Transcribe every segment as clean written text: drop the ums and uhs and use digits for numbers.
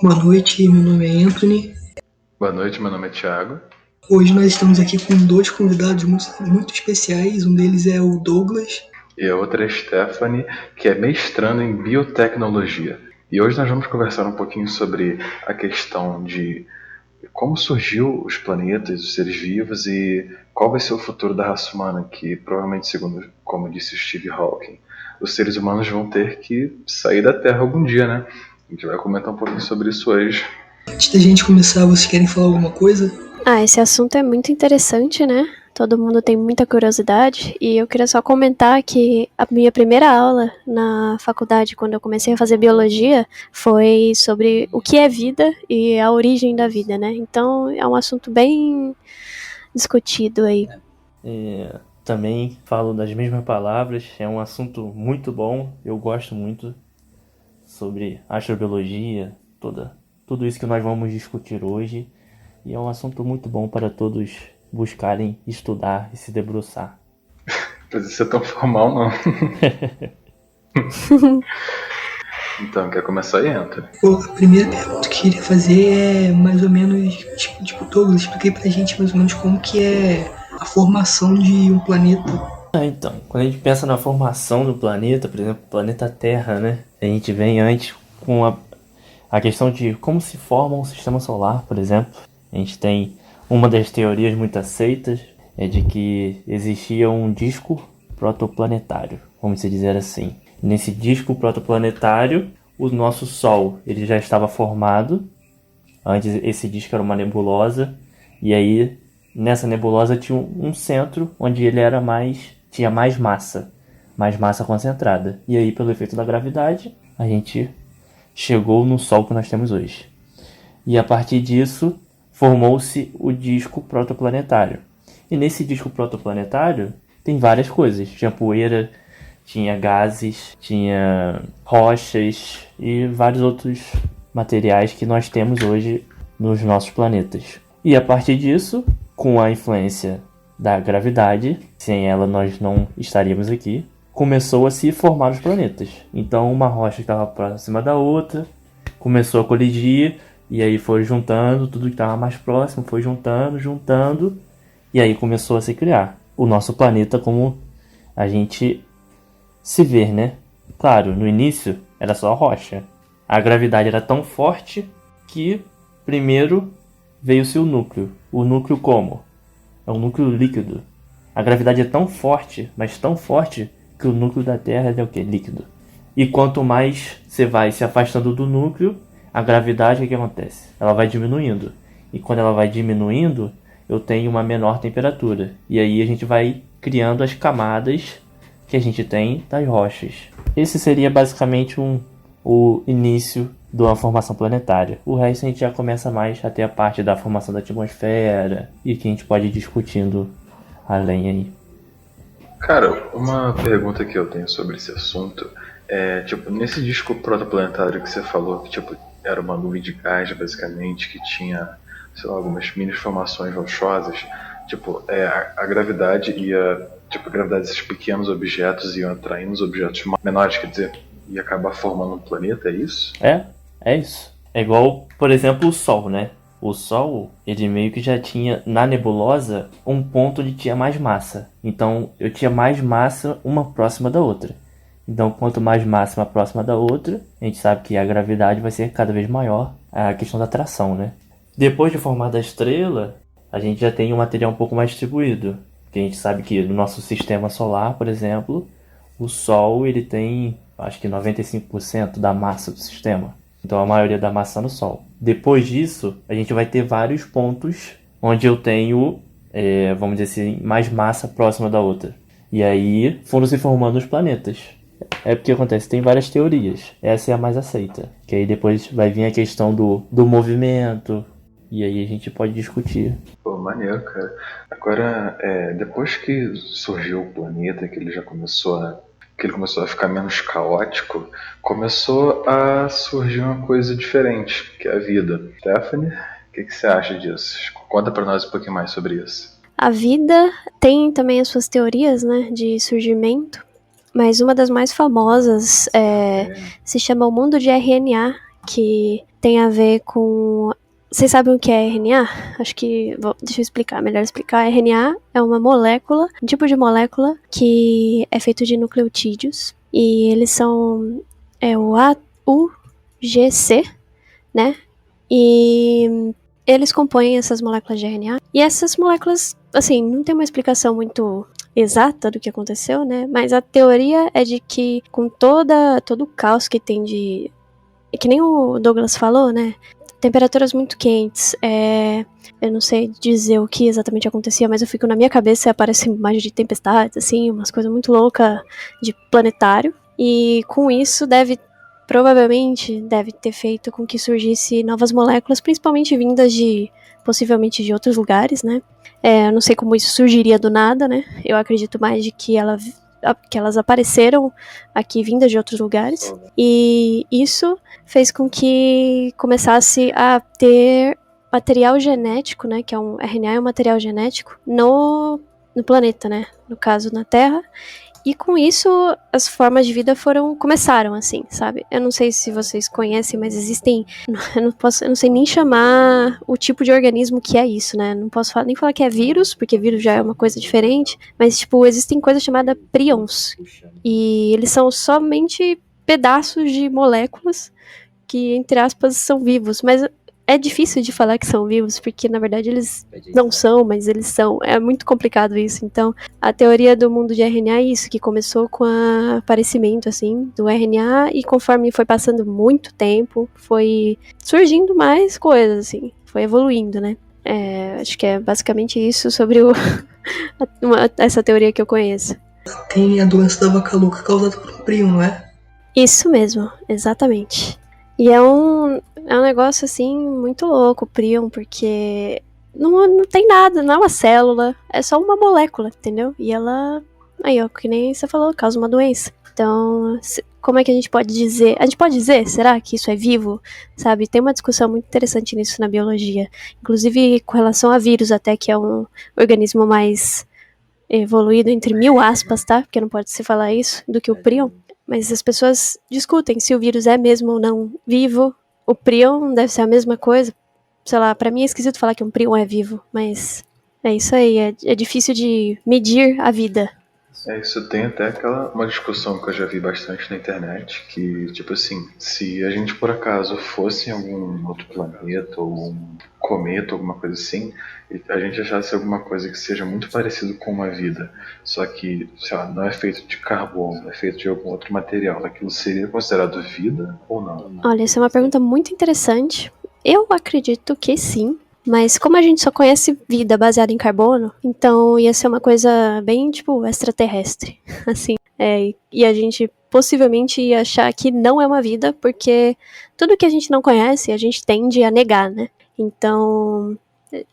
Boa noite, meu nome é Anthony. Boa noite, meu nome é Thiago. Hoje nós estamos aqui com dois convidados muito especiais. Um deles é o Douglas. E a outra é Stephanie, que é mestrando em biotecnologia. E hoje nós vamos conversar um pouquinho sobre a questão de como surgiu os planetas, os seres vivos e qual vai ser o futuro da raça humana, que provavelmente, segundo como disse o Steve Hawking, os seres humanos vão ter que sair da Terra algum dia, né? A gente vai comentar um pouquinho sobre isso hoje. Antes da gente começar, vocês querem falar alguma coisa? Esse assunto é muito interessante, né? Todo mundo tem muita curiosidade e eu queria só comentar que a minha primeira aula na faculdade, quando eu comecei a fazer biologia, foi sobre o que é vida e a origem da vida, né? Então é um assunto bem discutido aí. Também falo das mesmas palavras, é um assunto muito bom, eu gosto muito sobre astrobiologia, tudo isso que nós vamos discutir hoje, e é um assunto muito bom para todos buscarem estudar e se debruçar. Não precisa ser tão formal, não. Então, quer começar aí, Anthony? A primeira pergunta que eu queria fazer é mais ou menos, tipo Douglas, expliquei pra gente mais ou menos como que é a formação de um planeta. Então, quando a gente pensa na formação do planeta, por exemplo, o planeta Terra, né? A gente vem antes com a questão de como se forma um sistema solar, por exemplo. A gente tem uma das teorias muito aceitas, é de que existia um disco protoplanetário, vamos dizer assim. Nesse disco protoplanetário, o nosso Sol ele já estava formado. Antes esse disco era uma nebulosa, e aí nessa nebulosa tinha um centro onde ele tinha mais massa concentrada. E aí, pelo efeito da gravidade, a gente chegou no Sol que nós temos hoje. E a partir disso, formou-se o disco protoplanetário. E nesse disco protoplanetário tem várias coisas. Tinha poeira, tinha gases, tinha rochas e vários outros materiais que nós temos hoje nos nossos planetas. E a partir disso, com a influência da gravidade, sem ela nós não estaríamos aqui, começou a se formar os planetas. Então uma rocha estava próxima da outra, começou a colidir, e aí foi juntando, tudo que estava mais próximo foi juntando, e aí começou a se criar o nosso planeta como a gente se vê, né? Claro, no início era só rocha. A gravidade era tão forte que primeiro veio-se o núcleo. O núcleo como? É um núcleo líquido. A gravidade é tão forte, mas tão forte, que o núcleo da Terra é o quê? Líquido. E quanto mais você vai se afastando do núcleo, a gravidade, o que acontece? Ela vai diminuindo. E quando ela vai diminuindo, eu tenho uma menor temperatura. E aí a gente vai criando as camadas que a gente tem das rochas. Esse seria basicamente o início de uma formação planetária. O resto a gente já começa mais até a parte da formação da atmosfera e que a gente pode ir discutindo além aí. Cara, uma pergunta que eu tenho sobre esse assunto é, nesse disco protoplanetário que você falou, que, era uma nuvem de gás, basicamente, que tinha, sei lá, algumas mini formações rochosas, a gravidade ia, a gravidade desses pequenos objetos iam atraindo os objetos menores, quer dizer, ia acabar formando um planeta, é isso? É isso. É igual, por exemplo, o Sol, né? O Sol, ele meio que já tinha, na nebulosa, um ponto onde tinha mais massa. Então, eu tinha mais massa uma próxima da outra. Então, quanto mais massa uma próxima da outra, a gente sabe que a gravidade vai ser cada vez maior, a questão da atração, né? Depois de formada a estrela, a gente já tem um material um pouco mais distribuído. Que a gente sabe que no nosso sistema solar, por exemplo, o Sol ele tem, acho que 95% da massa do sistema. Então a maioria da massa no Sol. Depois disso, a gente vai ter vários pontos onde eu tenho, vamos dizer assim, mais massa próxima da outra. E aí foram se formando os planetas. É porque acontece, tem várias teorias. Essa é a mais aceita. Que aí depois vai vir a questão do movimento. E aí a gente pode discutir. Pô, maneiro, cara. Agora, depois que surgiu o planeta, que ele começou a ficar menos caótico, começou a surgir uma coisa diferente, que é a vida. Stephanie, o que você acha disso? Conta pra nós um pouquinho mais sobre isso. A vida tem também as suas teorias, né, de surgimento, mas uma das mais famosas se chama o mundo de RNA, que tem a ver com... Vocês sabem o que é RNA? Acho que... Deixa eu explicar, melhor explicar. RNA é uma molécula, um tipo de molécula que é feito de nucleotídeos. E eles são o UGC, né? E eles compõem essas moléculas de RNA. E essas moléculas, assim, não tem uma explicação muito exata do que aconteceu, né? Mas a teoria é de que com todo o caos que tem de... Que nem o Douglas falou, né? Temperaturas muito quentes, eu não sei dizer o que exatamente acontecia, mas eu fico na minha cabeça, aparece imagens de tempestades, assim, umas coisas muito loucas de planetário, e com isso provavelmente deve ter feito com que surgisse novas moléculas, principalmente vindas possivelmente de outros lugares, né? Eu não sei como isso surgiria do nada, né? Eu acredito mais de que elas apareceram aqui vindas de outros lugares, e isso fez com que começasse a ter material genético, né, que é um RNA, é um material genético no planeta, né, no caso na Terra, e com isso as formas de vida começaram assim, sabe? Eu não sei se vocês conhecem, mas existem, eu não sei nem chamar o tipo de organismo que é isso, né? Não posso nem falar que é vírus, porque vírus já é uma coisa diferente, mas tipo, existem coisas chamadas prions, e eles são somente pedaços de moléculas que, entre aspas, são vivos, mas é difícil de falar que são vivos, porque na verdade eles não são, mas eles são. É muito complicado isso. Então, a teoria do mundo de RNA é isso, que começou com o aparecimento, assim, do RNA, e conforme foi passando muito tempo, foi surgindo mais coisas, assim, foi evoluindo, né? Acho que é basicamente isso sobre essa teoria que eu conheço. Tem a doença da vaca louca causada por um prion, não é? Isso mesmo, exatamente. E é um negócio, assim, muito louco, o prion, porque não tem nada, não é uma célula, é só uma molécula, entendeu? E ela, aí ó, que nem você falou, causa uma doença. Então, como é que a gente pode dizer? A gente pode dizer, será que isso é vivo? Sabe, tem uma discussão muito interessante nisso na biologia. Inclusive, com relação a vírus até, que é um organismo mais evoluído, entre 1000 aspas, tá? Porque não pode se falar isso, do que o prion. Mas as pessoas discutem se o vírus é mesmo ou não vivo. O prion deve ser a mesma coisa. Sei lá, pra mim é esquisito falar que um prion é vivo, mas é isso aí, é difícil de medir a vida. Isso tem até uma discussão que eu já vi bastante na internet, que, tipo assim, se a gente por acaso fosse em algum outro planeta, ou um cometa, alguma coisa assim, e a gente achasse alguma coisa que seja muito parecido com uma vida, só que, sei lá, não é feito de carbono, é feito de algum outro material, aquilo seria considerado vida ou não? Olha, essa é uma pergunta muito interessante. Eu acredito que sim. Mas como a gente só conhece vida baseada em carbono, então ia ser uma coisa bem, tipo, extraterrestre, assim. E a gente possivelmente ia achar que não é uma vida, porque tudo que a gente não conhece, a gente tende a negar, né? Então,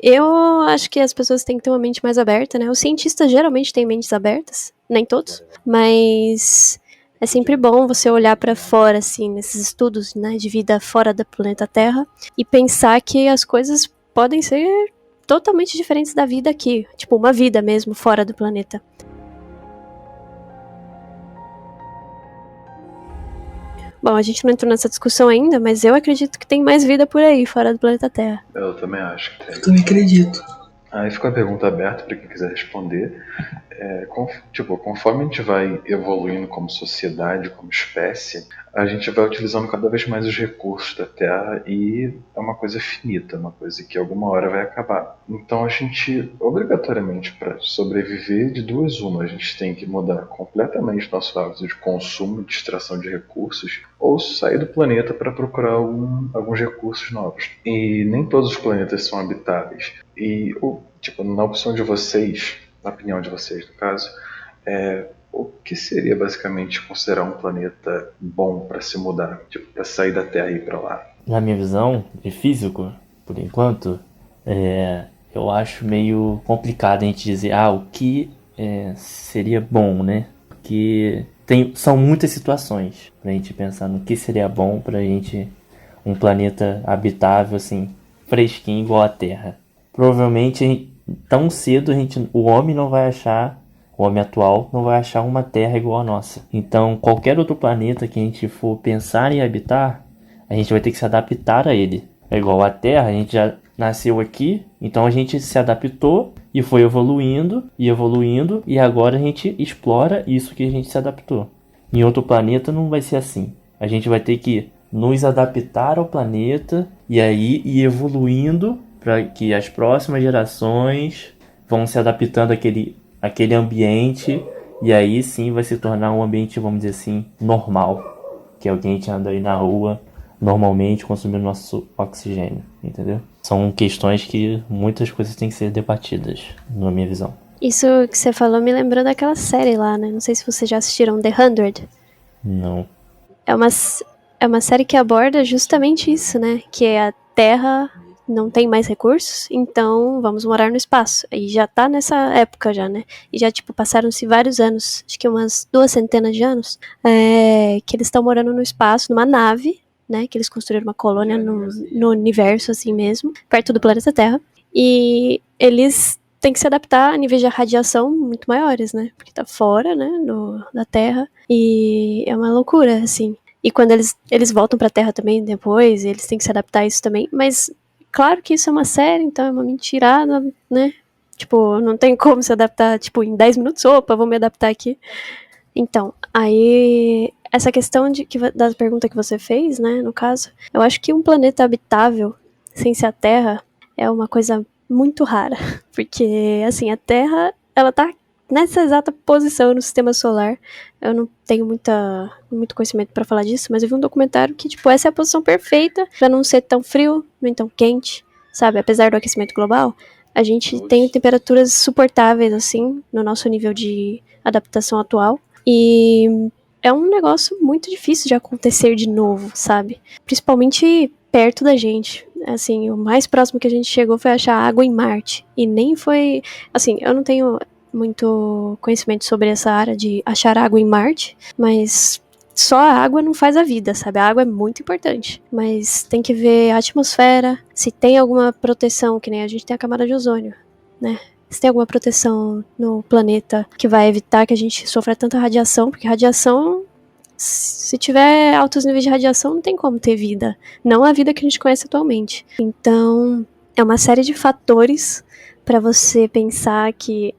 eu acho que as pessoas têm que ter uma mente mais aberta, né? Os cientistas geralmente têm mentes abertas, nem todos, mas é sempre bom você olhar para fora, assim, nesses estudos, né, de vida fora do planeta Terra, e pensar que as coisas podem ser totalmente diferentes da vida aqui. Tipo, uma vida mesmo, fora do planeta. Bom, a gente não entrou nessa discussão ainda, mas eu acredito que tem mais vida por aí, fora do planeta Terra. Eu também acho que tem. Eu também acredito. Aí fica a pergunta aberta para quem quiser responder. Conforme a gente vai evoluindo como sociedade, como espécie, a gente vai utilizando cada vez mais os recursos da Terra, e é uma coisa finita, uma coisa que alguma hora vai acabar. Então a gente, obrigatoriamente, para sobreviver, de duas uma, a gente tem que mudar completamente nosso hábito de consumo, de extração de recursos, ou sair do planeta para procurar alguns recursos novos. E nem todos os planetas são habitáveis. E, na opção de vocês, na opinião de vocês, no caso, o que seria basicamente considerar um planeta bom para se mudar, para sair da Terra e ir para lá? Na minha visão de físico, por enquanto, eu acho meio complicado a gente dizer o que seria bom, né? Porque são muitas situações pra gente pensar no que seria bom pra gente, um planeta habitável, assim, fresquinho igual a Terra. Provavelmente tão cedo o homem atual não vai achar uma Terra igual a nossa. Então, qualquer outro planeta que a gente for pensar em habitar, a gente vai ter que se adaptar a ele. É igual a Terra, a gente já nasceu aqui, então a gente se adaptou e foi evoluindo, e agora a gente explora isso que a gente se adaptou. Em outro planeta não vai ser assim. A gente vai ter que nos adaptar ao planeta e aí ir evoluindo para que as próximas gerações vão se adaptando àquele ambiente, e aí sim vai se tornar um ambiente, vamos dizer assim, normal, que é o que a gente anda aí na rua normalmente consumindo nosso oxigênio, entendeu? São questões que muitas coisas têm que ser debatidas, na minha visão. Isso que você falou me lembrou daquela série lá, né? Não sei se vocês já assistiram The 100. Não. É uma série que aborda justamente isso, né? Que a Terra não tem mais recursos, então vamos morar no espaço. E já tá nessa época já, né? E já, tipo, passaram-se vários anos, acho que umas 200 de anos, que eles estão morando no espaço, numa nave, né? Que eles construíram uma colônia no universo, assim mesmo, perto do planeta Terra. E eles têm que se adaptar a níveis de radiação muito maiores, né? Porque tá fora, né? Da Terra. E é uma loucura, assim. E quando eles voltam pra Terra também depois, eles têm que se adaptar a isso também. Mas, claro que isso é uma série, então é uma mentirada, né? Tipo, não tem como se adaptar, tipo, em 10 minutos. Opa, vou me adaptar aqui. Então, aí, essa questão da pergunta que você fez, né, no caso, eu acho que um planeta habitável, sem ser a Terra, é uma coisa muito rara. Porque, assim, a Terra, ela tá nessa exata posição no sistema solar. Eu não tenho muito conhecimento pra falar disso, mas eu vi um documentário que, tipo, essa é a posição perfeita pra não ser tão frio, nem tão quente, sabe? Apesar do aquecimento global, a gente tem temperaturas suportáveis, assim, no nosso nível de adaptação atual. E é um negócio muito difícil de acontecer de novo, sabe? Principalmente perto da gente. Assim, o mais próximo que a gente chegou foi achar água em Marte. E nem foi... Assim, eu não tenho muito conhecimento sobre essa área de achar água em Marte, mas só a água não faz a vida, sabe? A água é muito importante, mas tem que ver a atmosfera, se tem alguma proteção, que nem a gente tem a camada de ozônio, né? Se tem alguma proteção no planeta que vai evitar que a gente sofra tanta radiação, porque radiação, se tiver altos níveis de radiação, não tem como ter vida, não a vida que a gente conhece atualmente. Então, é uma série de fatores para você pensar que,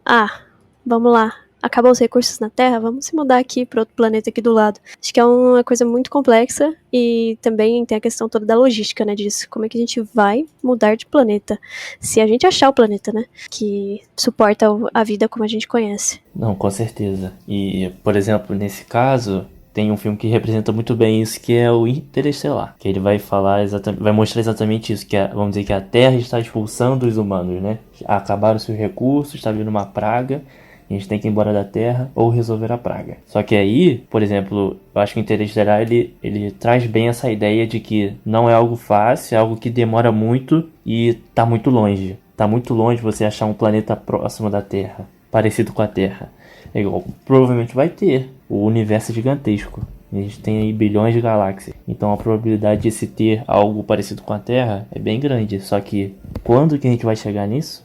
vamos lá, acabou os recursos na Terra, vamos se mudar aqui para outro planeta aqui do lado. Acho que é uma coisa muito complexa e também tem a questão toda da logística, né, disso. Como é que a gente vai mudar de planeta? Se a gente achar o planeta, né, que suporta a vida como a gente conhece. Não, com certeza. E, por exemplo, nesse caso, tem um filme que representa muito bem isso, que é o Interestelar. Que ele vai falar vai mostrar exatamente isso, que vamos dizer que a Terra está expulsando os humanos, né? Acabaram seus recursos, está vindo uma praga, a gente tem que ir embora da Terra ou resolver a praga. Só que aí, por exemplo, eu acho que o Interestelar, ele traz bem essa ideia de que não é algo fácil, é algo que demora muito e tá muito longe. Tá muito longe você achar um planeta próximo da Terra, parecido com a Terra. É igual, provavelmente vai ter. O universo é gigantesco. A gente tem aí bilhões de galáxias. Então a probabilidade de se ter algo parecido com a Terra é bem grande. Só que quando que a gente vai chegar nisso?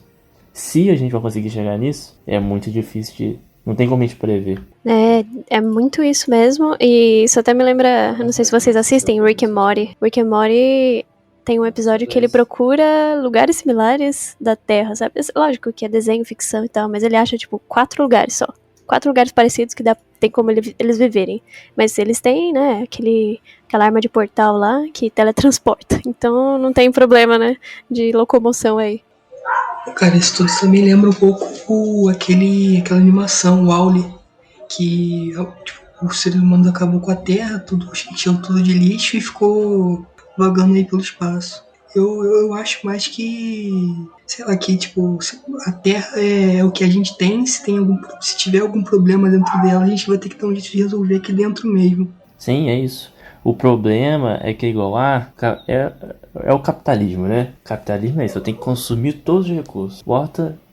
Se a gente vai conseguir chegar nisso, é muito difícil não tem como a gente prever. É muito isso mesmo. E isso até me lembra... Eu não sei se vocês assistem Rick and Morty. Rick and Morty tem um episódio que ele procura lugares similares da Terra, sabe? Lógico que é desenho, ficção e tal, mas ele acha, tipo, 4 lugares só. 4 lugares parecidos que tem como eles viverem. Mas eles têm, né, aquela arma de portal lá que teletransporta. Então não tem problema, né, de locomoção aí. Cara, isso tudo também lembra um pouco aquela animação, o Wall-E, que tipo, os seres humanos acabou com a Terra, encheu tudo de lixo e ficou vagando aí pelo espaço. Eu acho mais que, sei lá, que tipo, a Terra é o que a gente tem, se tiver algum problema dentro dela, a gente vai ter que dar um jeito de resolver aqui dentro mesmo. Sim, é isso. O problema é que é o capitalismo, né? O capitalismo é isso, eu tenho que consumir todos os recursos.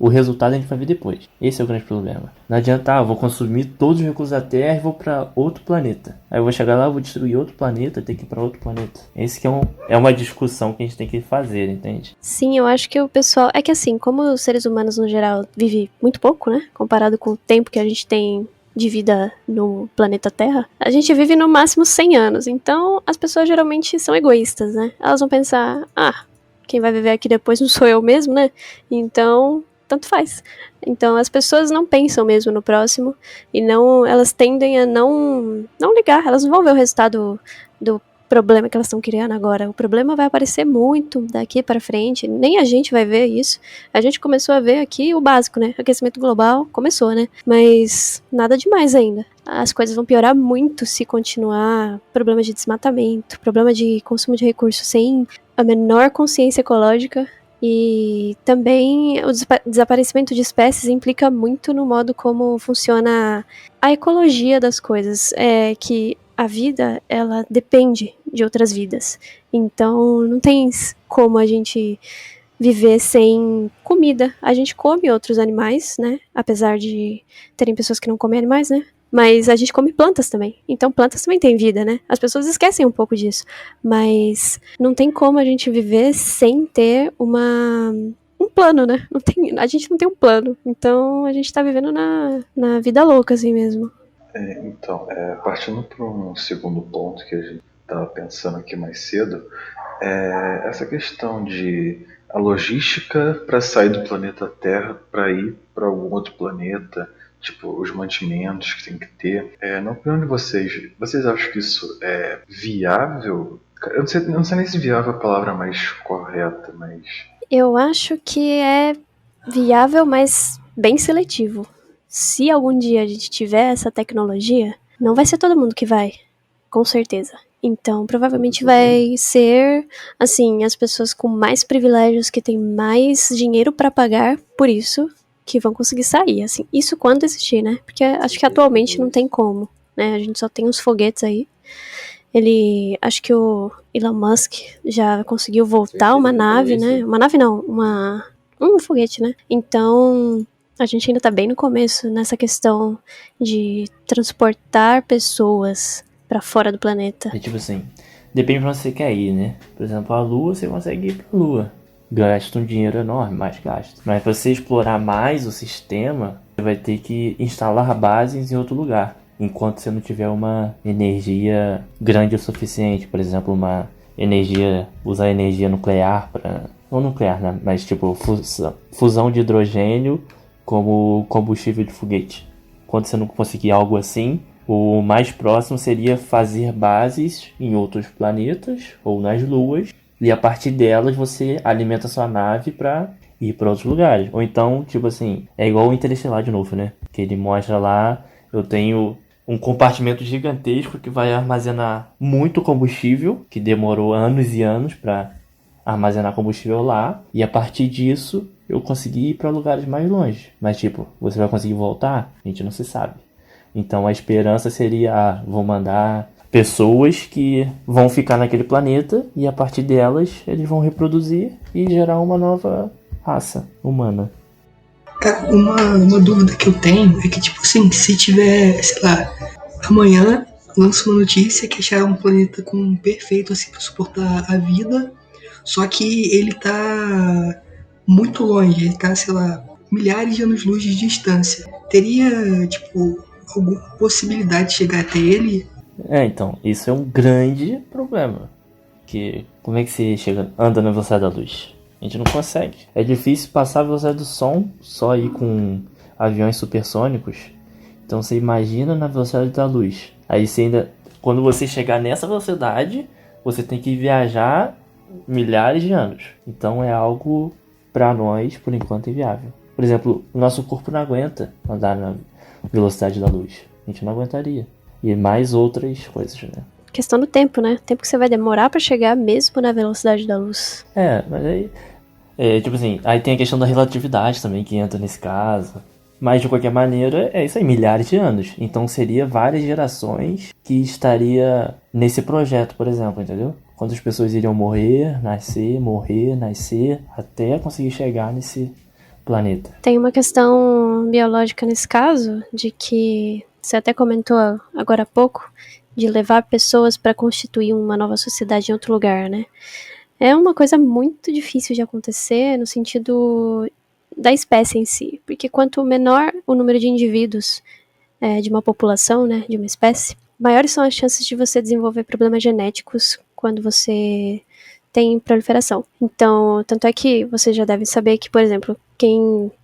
O resultado a gente vai ver depois. Esse é o grande problema. Não adianta, eu vou consumir todos os recursos da Terra e vou para outro planeta. Aí eu vou chegar lá, vou destruir outro planeta, ter que ir para outro planeta. Esse que é uma discussão que a gente tem que fazer, entende? Sim, eu acho que o pessoal... É que assim, como os seres humanos no geral vivem muito pouco, né? Comparado com o tempo que a gente tem de vida no planeta Terra, a gente vive no máximo 100 anos. Então, as pessoas geralmente são egoístas, né? Elas vão pensar, quem vai viver aqui depois não sou eu mesmo, né? Então, tanto faz. Então, as pessoas não pensam mesmo no próximo e elas tendem a não ligar, elas não vão ver o resultado do problema que elas estão criando agora. O problema vai aparecer muito daqui para frente, nem a gente vai ver isso. A gente começou a ver aqui o básico, né? Aquecimento global começou, né? Mas nada demais ainda. As coisas vão piorar muito se continuar problemas de desmatamento, problema de consumo de recursos sem a menor consciência ecológica. E também o desaparecimento de espécies implica muito no modo como funciona a ecologia das coisas. Que a vida, ela depende de outras vidas. Então, não tem como a gente viver sem comida. A gente come outros animais, né? Apesar de terem pessoas que não comem animais, né? Mas a gente come plantas também. Então, plantas também têm vida, né? As pessoas esquecem um pouco disso. Mas não tem como a gente viver sem ter um plano, né? A gente não tem um plano. Então, a gente tá vivendo na vida louca, assim mesmo. Então, partindo para um segundo ponto que a gente estava pensando aqui mais cedo, essa questão de a logística para sair do planeta Terra para ir para algum outro planeta, tipo os mantimentos que tem que ter. Na opinião de vocês acham que isso é viável? Eu não sei nem se viável é a palavra mais correta, mas... Eu acho que é viável, mas bem seletivo. Se algum dia a gente tiver essa tecnologia, não vai ser todo mundo que vai, com certeza. Então, provavelmente vai ser, assim, as pessoas com mais privilégios, que têm mais dinheiro para pagar por isso, que vão conseguir sair, assim. Isso quando existir, né? Porque acho que atualmente não tem como, né? A gente só tem uns foguetes aí. Acho que o Elon Musk já conseguiu voltar uma nave, né? Uma nave não, um foguete, né? Então, a gente ainda tá bem no começo nessa questão de transportar pessoas pra fora do planeta. É tipo assim, depende pra onde você quer ir, né? Por exemplo, a Lua, você consegue ir pra Lua. Gasta um dinheiro enorme, mais gasto. Mas pra você explorar mais o sistema, você vai ter que instalar bases em outro lugar. Enquanto você não tiver uma energia grande o suficiente. Por exemplo, usar energia nuclear para... Não nuclear, né? Mas tipo, fusão de hidrogênio como combustível de foguete. Quando você não conseguir algo assim, o mais próximo seria fazer bases em outros planetas ou nas luas, e a partir delas você alimenta sua nave para ir para outros lugares. Ou então, tipo assim, é igual o Interestelar de novo, né? Que ele mostra lá, eu tenho um compartimento gigantesco que vai armazenar muito combustível, que demorou anos e anos para armazenar combustível lá, e a partir disso eu consegui ir para lugares mais longe. Mas tipo, você vai conseguir voltar? A gente não se sabe. Então a esperança seria, vou mandar pessoas que vão ficar naquele planeta e a partir delas eles vão reproduzir e gerar uma nova raça humana. Cara, uma dúvida que eu tenho é que, tipo assim, se tiver, sei lá, amanhã lança uma notícia que acharam um planeta perfeito assim para suportar a vida, só que ele tá muito longe, ele tá, sei lá, milhares de anos-luz de distância. Teria, tipo, alguma possibilidade de chegar até ele? Então, isso é um grande problema. Que como é que você anda na velocidade da luz? A gente não consegue. É difícil passar a velocidade do som só ir com aviões supersônicos. Então você imagina na velocidade da luz. Aí você ainda, quando você chegar nessa velocidade, você tem que viajar milhares de anos. Então é algo para nós, por enquanto, inviável. Por exemplo, o nosso corpo não aguenta andar na velocidade da luz. A gente não aguentaria. E mais outras coisas, né? Questão do tempo, né? Tempo que você vai demorar pra chegar mesmo na velocidade da luz. Mas aí... tipo assim, aí tem a questão da relatividade também que entra nesse caso. Mas de qualquer maneira, é isso aí, milhares de anos. Então seria várias gerações que estaria nesse projeto, por exemplo, entendeu? Quantas pessoas iriam morrer, nascer, até conseguir chegar nesse planeta. Tem uma questão biológica nesse caso, de que você até comentou agora há pouco, de levar pessoas para constituir uma nova sociedade em outro lugar, né? É uma coisa muito difícil de acontecer no sentido da espécie em si, porque quanto menor o número de indivíduos de uma população, né, de uma espécie, maiores são as chances de você desenvolver problemas genéticos quando você tem proliferação. Então, tanto é que você já deve saber que, por exemplo,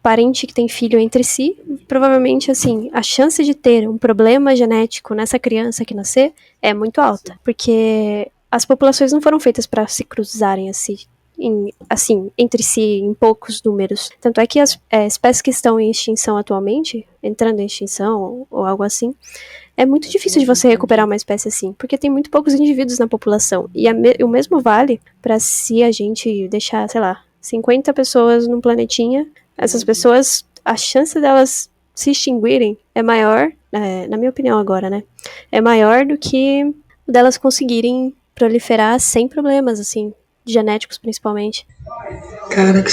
parente que tem filho entre si, provavelmente, assim, a chance de ter um problema genético nessa criança que nascer é muito alta, porque as populações não foram feitas para se cruzarem assim, entre si, em poucos números. Tanto é que as espécies que estão em extinção atualmente, entrando em extinção ou algo assim, é muito difícil de você recuperar uma espécie assim, porque tem muito poucos indivíduos na população. E o mesmo vale para se a gente deixar, sei lá, 50 pessoas num planetinha, essas pessoas, a chance delas se extinguirem é maior, na minha opinião agora, né? É maior do que delas conseguirem proliferar sem problemas, assim, genéticos principalmente. Caraca,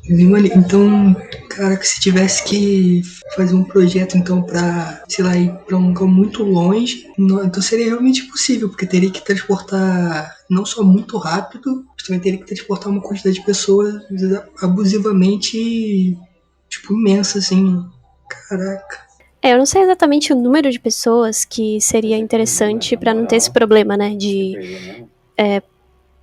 então, caraca, se tivesse que fazer um projeto, então, pra, sei lá, ir pra um lugar muito longe, então seria realmente impossível, porque teria que transportar não só muito rápido, mas também teria que transportar uma quantidade de pessoas abusivamente, tipo, imensa, assim. Caraca. Eu não sei exatamente o número de pessoas que seria interessante pra não ter esse problema, né, de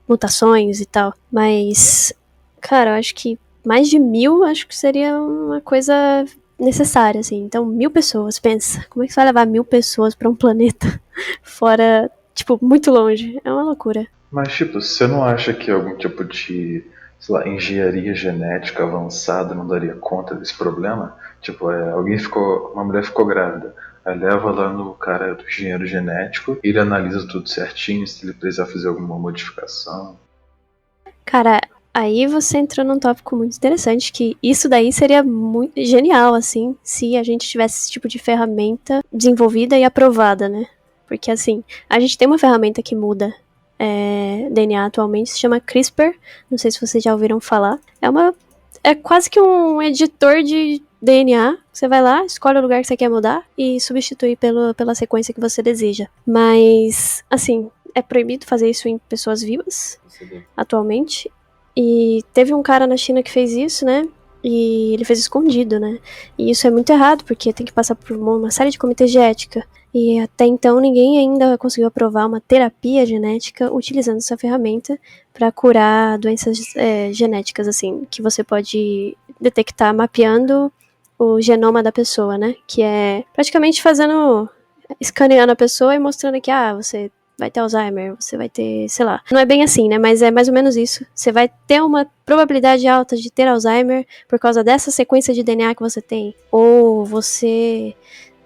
mutações e tal, mas, cara, eu acho que mais de 1.000, acho que seria uma coisa necessária, assim. Então, 1.000 pessoas, pensa. Como é que você vai levar 1.000 pessoas pra um planeta fora, tipo, muito longe? É uma loucura. Mas, tipo, você não acha que algum tipo de, sei lá, engenharia genética avançada não daria conta desse problema? Tipo, uma mulher ficou grávida, aí leva lá no cara do engenheiro genético, ele analisa tudo certinho, se ele precisar fazer alguma modificação. Cara, aí você entrou num tópico muito interessante, que isso daí seria muito genial, assim, se a gente tivesse esse tipo de ferramenta desenvolvida e aprovada, né? Porque, assim, a gente tem uma ferramenta que muda DNA atualmente, se chama CRISPR, não sei se vocês já ouviram falar. É quase que um editor de DNA. Você vai lá, escolhe o lugar que você quer mudar e substitui pela sequência que você deseja. Mas, assim, é proibido fazer isso em pessoas vivas atualmente. E teve um cara na China que fez isso, né? E ele fez escondido, né? E isso é muito errado, porque tem que passar por uma série de comitês de ética. E até então ninguém ainda conseguiu aprovar uma terapia genética utilizando essa ferramenta para curar doenças genéticas, assim, que você pode detectar mapeando o genoma da pessoa, né? Que é praticamente escaneando a pessoa e mostrando que, você vai ter Alzheimer, você vai ter, sei lá. Não é bem assim, né? Mas é mais ou menos isso. Você vai ter uma probabilidade alta de ter Alzheimer por causa dessa sequência de DNA que você tem. Ou você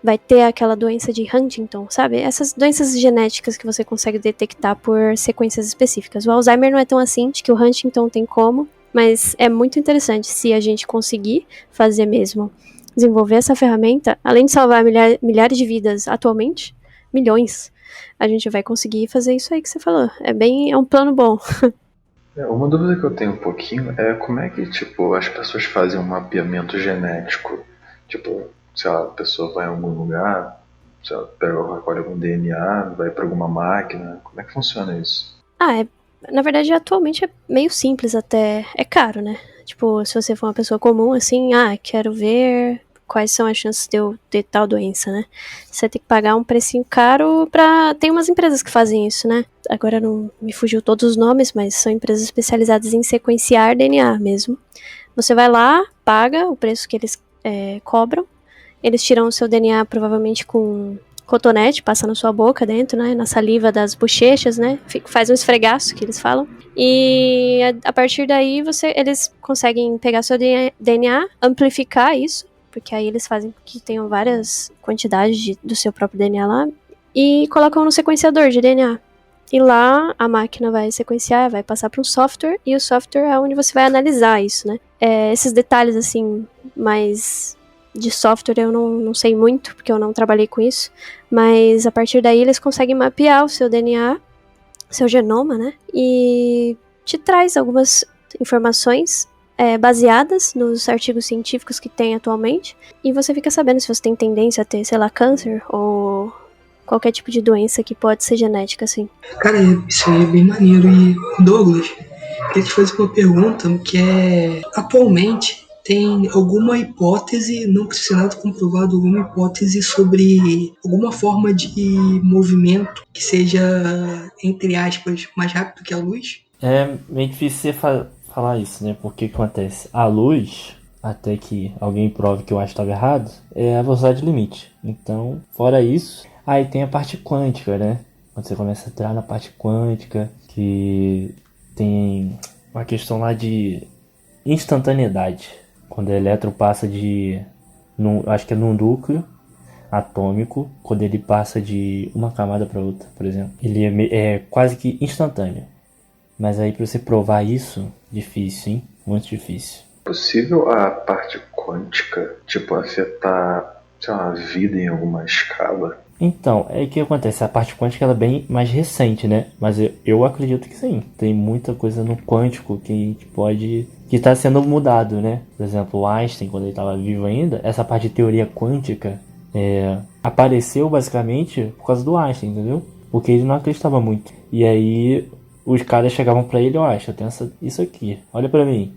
vai ter aquela doença de Huntington, sabe? Essas doenças genéticas que você consegue detectar por sequências específicas. O Alzheimer não é tão assim, de que o Huntington tem como, mas é muito interessante se a gente conseguir fazer mesmo. Desenvolver essa ferramenta, além de salvar milhares de vidas atualmente, milhões, a gente vai conseguir fazer isso aí que você falou. É um plano bom. Uma dúvida que eu tenho um pouquinho é como é que, tipo, as pessoas fazem um mapeamento genético. Tipo, sei lá, a pessoa vai em algum lugar, sei lá, recolhe algum DNA, vai para alguma máquina. Como é que funciona isso? Na verdade, atualmente é meio simples até. É caro, né? Tipo, se você for uma pessoa comum, assim, quero ver quais são as chances de eu ter tal doença, né? Você tem que pagar um precinho caro tem umas empresas que fazem isso, né? Agora não me fugiu todos os nomes, mas são empresas especializadas em sequenciar DNA mesmo. Você vai lá, paga o preço que eles cobram, eles tiram o seu DNA provavelmente com cotonete, passa na sua boca dentro, né, na saliva das bochechas, né, faz um esfregaço, que eles falam, e a partir daí eles conseguem pegar seu DNA, amplificar isso, porque aí eles fazem que tenham várias quantidades do seu próprio DNA lá, e colocam no sequenciador de DNA. E lá a máquina vai sequenciar, vai passar para um software, e o software é onde você vai analisar isso, né. Esses detalhes, assim, mais de software eu não sei muito, porque eu não trabalhei com isso, mas a partir daí eles conseguem mapear o seu DNA, seu genoma, né, e te traz algumas informações baseadas nos artigos científicos que tem atualmente, e você fica sabendo se você tem tendência a ter, sei lá, câncer ou qualquer tipo de doença que pode ser genética, assim. Cara, isso aí é bem maneiro. E, Douglas, queria te fazer uma pergunta que é, atualmente, tem alguma hipótese, não precisa ser nada comprovado, alguma hipótese sobre alguma forma de movimento que seja, entre aspas, mais rápido que a luz? É meio difícil você falar isso, né? Porque o que acontece? A luz, até que alguém prove que eu acho que estava errado, é a velocidade limite. Então, fora isso, aí tem a parte quântica, né? Quando você começa a entrar na parte quântica, que tem uma questão lá de instantaneidade. Quando o elétron passa de, acho que é num núcleo atômico, quando ele passa de uma camada para outra, por exemplo, ele é quase que instantâneo. Mas aí pra você provar isso, difícil, hein? Muito difícil. É possível a parte quântica, tipo, afetar, sei lá, a vida em alguma escala? Então, é que acontece, a parte quântica ela é bem mais recente, né? Mas eu acredito que sim. Tem muita coisa no quântico que a gente pode... que está sendo mudado, né? Por exemplo, o Einstein, quando ele estava vivo ainda, essa parte de teoria quântica apareceu basicamente por causa do Einstein, entendeu? Porque ele não acreditava muito. E aí os caras chegavam pra ele, ó, eu tenho isso aqui, olha pra mim.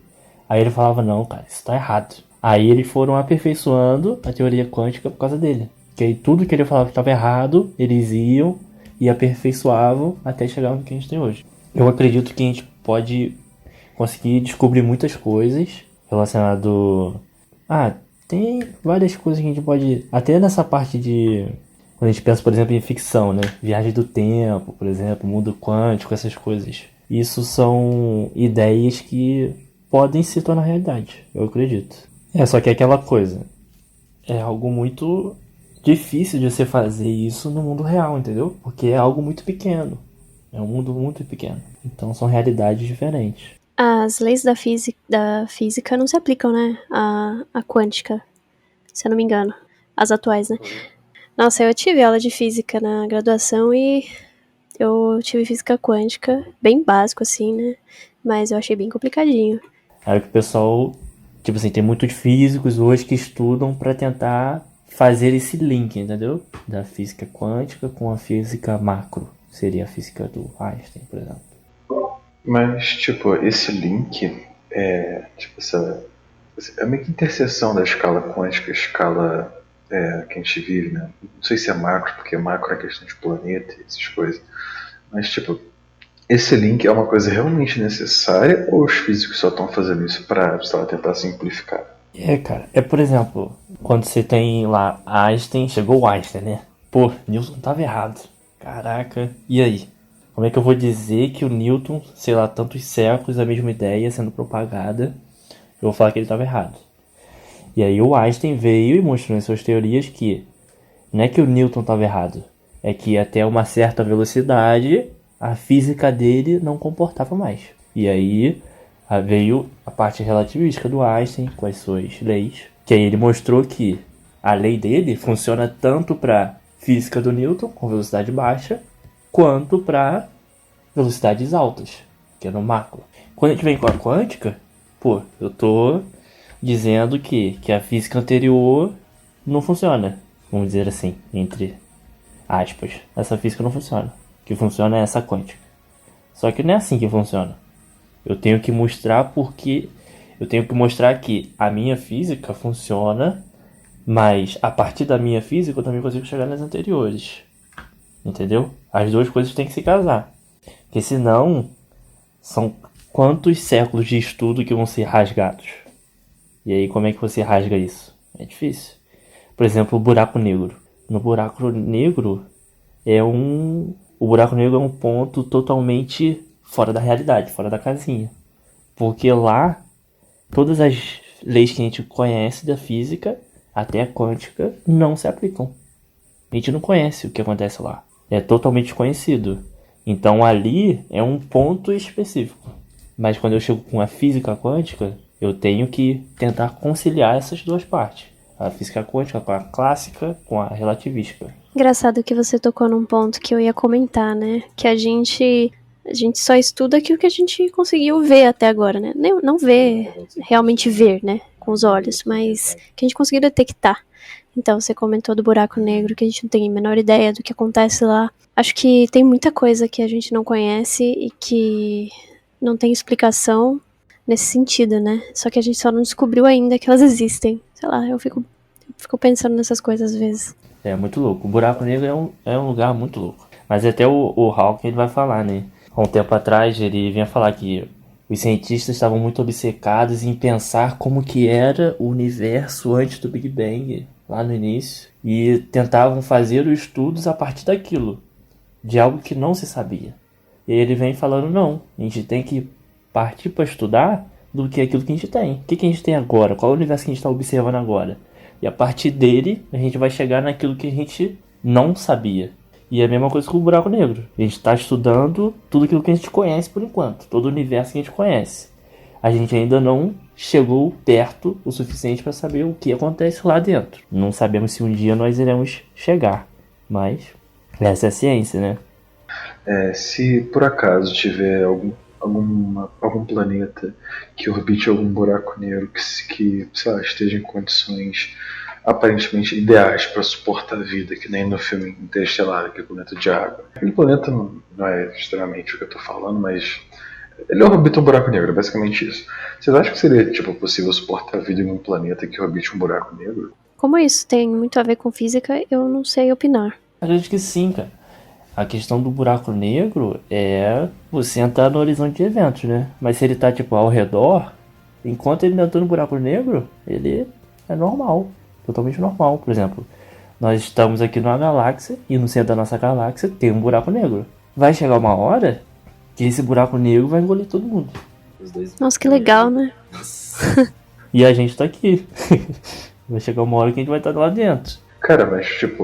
Aí ele falava, não, cara, isso tá errado. Aí eles foram aperfeiçoando a teoria quântica por causa dele. Que aí tudo que ele falava que estava errado, eles iam e aperfeiçoavam até chegar no que a gente tem hoje. Eu acredito que a gente pode conseguir descobrir muitas coisas relacionado... tem várias coisas que a gente pode... Até nessa parte de... Quando a gente pensa, por exemplo, em ficção, né? Viagem do tempo, por exemplo, mundo quântico, essas coisas. Isso são ideias que podem se tornar realidade, eu acredito. Só que é aquela coisa. É algo muito difícil de você fazer isso no mundo real, entendeu? Porque é algo muito pequeno. É um mundo muito pequeno. Então são realidades diferentes. As leis da física não se aplicam, né? A quântica, se eu não me engano. As atuais, né? Nossa, eu tive aula de física na graduação e eu tive física quântica, bem básico assim, né? Mas eu achei bem complicadinho. Aí que o pessoal, tipo assim, tem muitos físicos hoje que estudam pra tentar fazer esse link, entendeu? Da física quântica com a física macro. Seria a física do Einstein, por exemplo. Mas, tipo, esse link tipo, é meio que interseção da escala quântica, a escala que a gente vive, né? Não sei se é macro, porque macro é questão de planeta e essas coisas. Mas, tipo, esse link é uma coisa realmente necessária ou os físicos só estão fazendo isso para, sei lá, tentar simplificar? Cara, por exemplo, quando você tem lá Einstein, chegou o Einstein, né? Pô, Newton tava errado. Caraca, e aí? Como é que eu vou dizer que o Newton, sei lá, tantos séculos, a mesma ideia sendo propagada, eu vou falar que ele tava errado? E aí o Einstein veio e mostrou em suas teorias que não é que o Newton estava errado, é que até uma certa velocidade a física dele não comportava mais. E aí veio a parte relativística do Einstein com as suas leis, que aí ele mostrou que a lei dele funciona tanto para física do Newton com velocidade baixa, quanto para velocidades altas, que é no macro. Quando a gente vem com a quântica, pô, eu tô dizendo que a física anterior não funciona, vamos dizer assim, entre aspas. Essa física não funciona. O que funciona é essa quântica. Só que não é assim que funciona. Eu tenho que mostrar que a minha física funciona, mas a partir da minha física eu também consigo chegar nas anteriores. Entendeu? As duas coisas têm que se casar. Porque senão, são quantos séculos de estudo que vão ser rasgados? E aí, como é que você rasga isso? É difícil. Por exemplo, o buraco negro. No buraco negro, o buraco negro é um ponto totalmente fora da realidade, fora da casinha. Porque lá, todas as leis que a gente conhece da física, até a quântica, não se aplicam. A gente não conhece o que acontece lá. É totalmente desconhecido. Então ali é um ponto específico. Mas quando eu chego com a física quântica, eu tenho que tentar conciliar essas duas partes. A física quântica com a clássica, com a relativística. Engraçado que você tocou num ponto que eu ia comentar, né? Que a gente só estuda aquilo que a gente conseguiu ver até agora, né? Não ver, realmente ver, né? Com os olhos, mas que a gente conseguiu detectar. Então, você comentou do buraco negro, que a gente não tem a menor ideia do que acontece lá. Acho que tem muita coisa que a gente não conhece e que não tem explicação. nesse sentido, né? Só que a gente só não descobriu ainda que elas existem. Sei lá, eu fico pensando nessas coisas às vezes. É muito louco. O buraco negro é um lugar muito louco. Mas até o Hawking ele vai falar, né? Há um tempo atrás ele vinha falar que os cientistas estavam muito obcecados em pensar como que era o universo antes do Big Bang, lá no início. E tentavam fazer os estudos a partir daquilo, de algo que não se sabia. E ele vem falando, não, a gente tem que partir para estudar do que aquilo que a gente tem. O que a gente tem agora? Qual é o universo que a gente está observando agora? E a partir dele, a gente vai chegar naquilo que a gente não sabia. E é a mesma coisa com o buraco negro. A gente está estudando tudo aquilo que a gente conhece por enquanto. Todo o universo que a gente conhece. A gente ainda não chegou perto o suficiente para saber o que acontece lá dentro. Não sabemos se um dia nós iremos chegar. Mas essa é a ciência, né? Se por acaso tiver algum planeta que orbite algum buraco negro que sei lá, esteja em condições aparentemente ideais para suportar a vida, que nem no filme Interestelar, aquele planeta de água. Aquele planeta não é extremamente o que eu estou falando, mas ele orbita um buraco negro, é basicamente isso. Vocês acham que seria possível suportar a vida em um planeta que orbite um buraco negro? Como isso tem muito a ver com física, eu não sei opinar. Acredito que sim, cara. A questão do buraco negro é você entrar no horizonte de eventos, né? Mas se ele tá, ao redor, enquanto ele não entrou no buraco negro, ele é normal. Totalmente normal. Por exemplo, nós estamos aqui numa galáxia e no centro da nossa galáxia tem um buraco negro. Vai chegar uma hora que esse buraco negro vai engolir todo mundo. Nossa, que legal, né? E a gente tá aqui. Vai chegar uma hora que a gente vai estar lá dentro. Cara, mas eu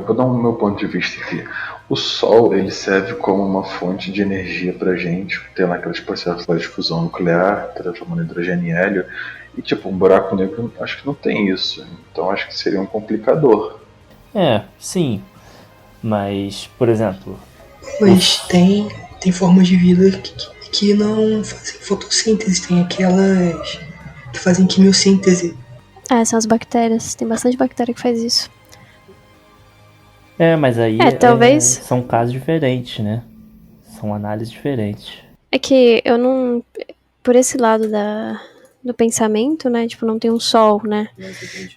vou dar o meu ponto de vista aqui. O Sol, ele serve como uma fonte de energia pra gente, tem lá aqueles processos de fusão nuclear, transformando hidrogênio em hélio, e um buraco negro acho que não tem isso, então acho que seria um complicador. Sim, mas, por exemplo... Pois tem formas de vida que não fazem fotossíntese, tem aquelas que fazem quimiossíntese. São as bactérias, tem bastante bactéria que faz isso. Mas aí talvez... são casos diferentes, né? São análises diferentes. É que eu não... Por esse lado do pensamento, né? Não tem um sol, né?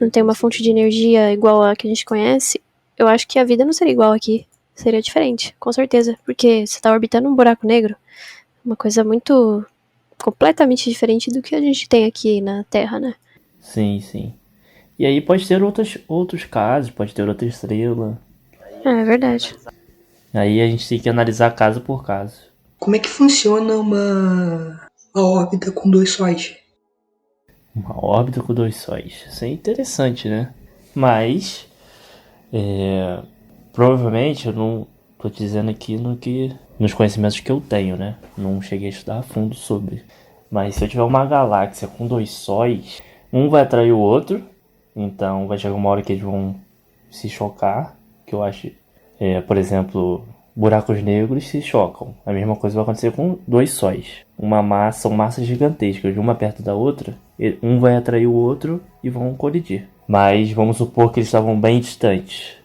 Não tem uma fonte de energia igual a que a gente conhece. Eu acho que a vida não seria igual aqui. Seria diferente, com certeza. Porque você tá orbitando um buraco negro. Uma coisa muito... completamente diferente do que a gente tem aqui na Terra, né? Sim, sim. E aí pode ter outros casos, pode ter outra estrela. É verdade. Aí a gente tem que analisar caso por caso. Como é que funciona uma órbita com 2 sóis? Uma órbita com 2 sóis. Isso é interessante, né? Mas, provavelmente, eu não tô te dizendo aqui nos conhecimentos que eu tenho, né? Não cheguei a estudar a fundo sobre. Mas se eu tiver uma galáxia com 2 sóis, um vai atrair o outro. Então vai chegar uma hora que eles vão se chocar. Que eu acho, por exemplo, buracos negros se chocam. A mesma coisa vai acontecer com 2 sóis. São massas gigantescas, uma perto da outra. Um vai atrair o outro e vão colidir. Mas vamos supor que eles estavam bem distantes.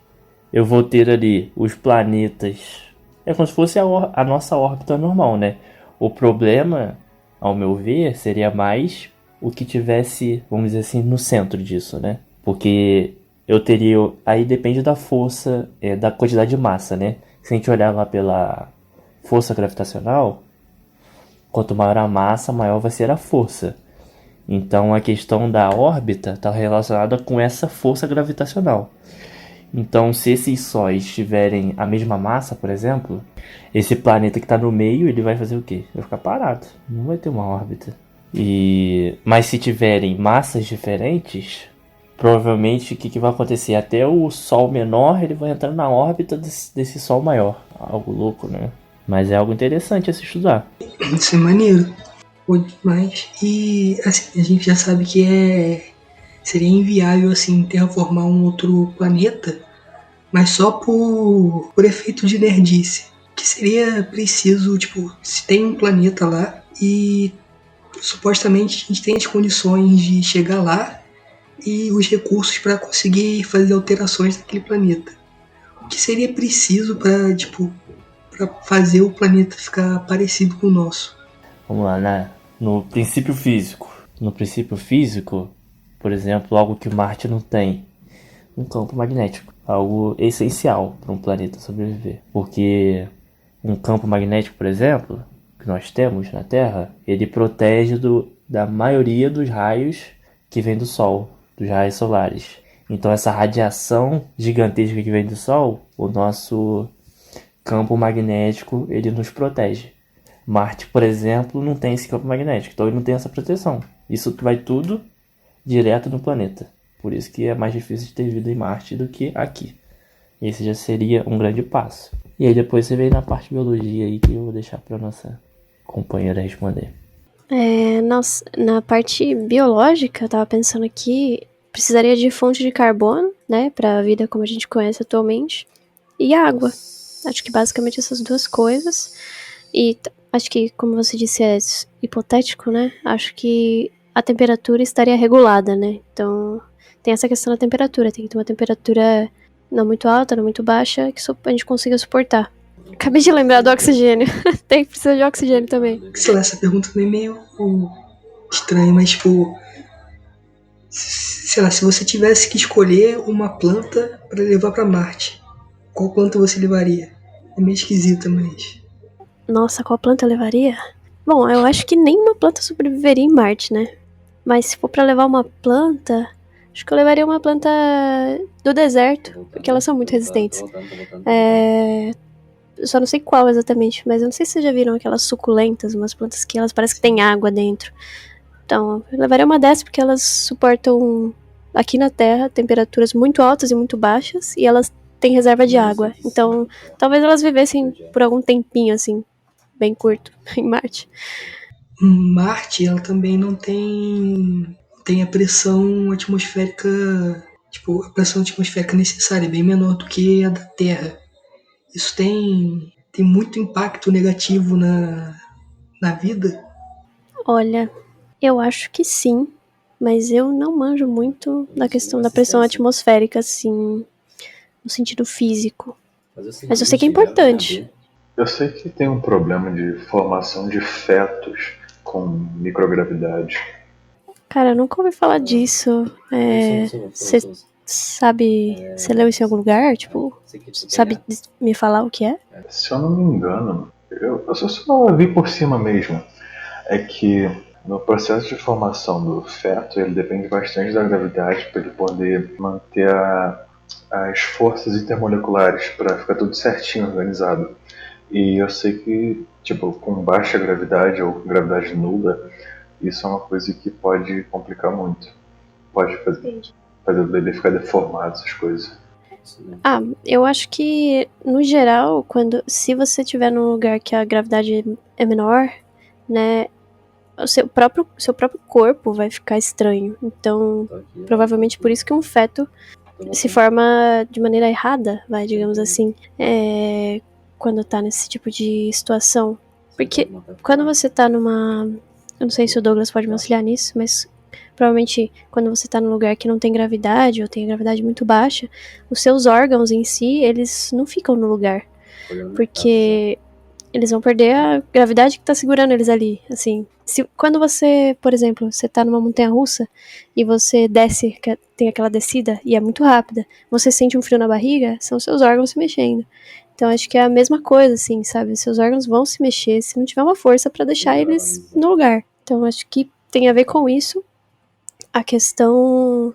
Eu vou ter ali os planetas. É como se fosse a nossa órbita normal, né? O problema, ao meu ver, seria mais o que tivesse, vamos dizer assim, no centro disso, né? Porque eu teria... Aí depende da força, da quantidade de massa, né? Se a gente olhar lá pela força gravitacional, quanto maior a massa, maior vai ser a força. Então a questão da órbita está relacionada com essa força gravitacional. Então se esses sóis tiverem a mesma massa, por exemplo, esse planeta que está no meio, ele vai fazer o quê? Vai ficar parado, não vai ter uma órbita. Mas se tiverem massas diferentes, provavelmente o que vai acontecer? Até o Sol menor ele vai entrar na órbita desse Sol maior. Algo louco, né? Mas é algo interessante a se estudar. Isso é maneiro. Pô, demais. E assim, a gente já sabe que seria inviável assim, terraformar um outro planeta, mas só por efeito de nerdice. Que seria preciso, se tem um planeta lá e supostamente a gente tem as condições de chegar lá e os recursos para conseguir fazer alterações naquele planeta. O que seria preciso para fazer o planeta ficar parecido com o nosso? Vamos lá, né? no princípio físico. No princípio físico, por exemplo, algo que Marte não tem, um campo magnético. Algo essencial para um planeta sobreviver. Porque um campo magnético, por exemplo, que nós temos na Terra, ele protege da maioria dos raios que vem do Sol, dos raios solares. Então essa radiação gigantesca que vem do Sol, o nosso campo magnético, ele nos protege. Marte, por exemplo, não tem esse campo magnético, então ele não tem essa proteção. Isso vai tudo direto no planeta. Por isso que é mais difícil de ter vida em Marte do que aqui. Esse já seria um grande passo. E aí depois você vem na parte de biologia aí que eu vou deixar para nossa companheira responder. Na parte biológica, eu tava pensando aqui, precisaria de fonte de carbono, né, para a vida como a gente conhece atualmente, e água. Acho que basicamente essas duas coisas. E acho que, como você disse, é hipotético, né? Acho que a temperatura estaria regulada, né? Então, tem essa questão da temperatura. Tem que ter uma temperatura não muito alta, não muito baixa, que a gente consiga suportar. Acabei de lembrar do oxigênio. Precisa de oxigênio também. Sei lá, essa pergunta também é meio estranha, mas tipo, sei lá, se você tivesse que escolher uma planta para levar para Marte, qual planta você levaria? É meio esquisito, mas... Nossa, qual planta eu levaria? Bom, eu acho que nenhuma planta sobreviveria em Marte, né? Mas se for pra levar uma planta, acho que eu levaria uma planta do deserto, porque elas são muito resistentes. Eu só não sei qual exatamente, mas eu não sei se vocês já viram aquelas suculentas, umas plantas que elas parecem que tem água dentro. Então, eu levaria uma dessas porque elas suportam, aqui na Terra, temperaturas muito altas e muito baixas, e elas têm reserva de água. Então, talvez elas vivessem por algum tempinho, assim, bem curto, em Marte. Marte, ela também não tem a pressão atmosférica, tipo, a pressão atmosférica necessária, é bem menor do que a da Terra. Isso tem muito impacto negativo na vida. Olha, eu acho que sim, mas eu não manjo muito da questão da pressão atmosférica, assim, no sentido físico. Mas eu sei que é importante. Eu sei que tem um problema de formação de fetos com microgravidade. Cara, eu nunca ouvi falar disso. Você sabe, você leu isso em algum lugar? Tipo, sabe me falar o que é? Se eu não me engano, eu só vi por cima mesmo. É que no processo de formação do feto, ele depende bastante da gravidade para ele poder manter as forças intermoleculares, para ficar tudo certinho, organizado. E eu sei que, tipo, com baixa gravidade ou com gravidade nula, isso é uma coisa que pode complicar muito. Pode fazer o bebê ficar deformado, essas coisas. Eu acho que, no geral, se você estiver num lugar que a gravidade é menor, né, o seu próprio corpo vai ficar estranho. Então, provavelmente por isso que um feto se forma de maneira errada, digamos assim, quando tá nesse tipo de situação. Porque quando você tá numa... Eu não sei se o Douglas pode me auxiliar nisso, mas provavelmente quando você tá num lugar que não tem gravidade, ou tem gravidade muito baixa, os seus órgãos em si, eles não ficam no lugar. Porque eles vão perder a gravidade que tá segurando eles ali, assim. Quando você, por exemplo, você tá numa montanha-russa e você desce, tem aquela descida e é muito rápida, você sente um frio na barriga, são seus órgãos se mexendo. Então acho que é a mesma coisa, assim, sabe? Seus órgãos vão se mexer se não tiver uma força pra deixar eles no lugar. Então acho que tem a ver com isso a questão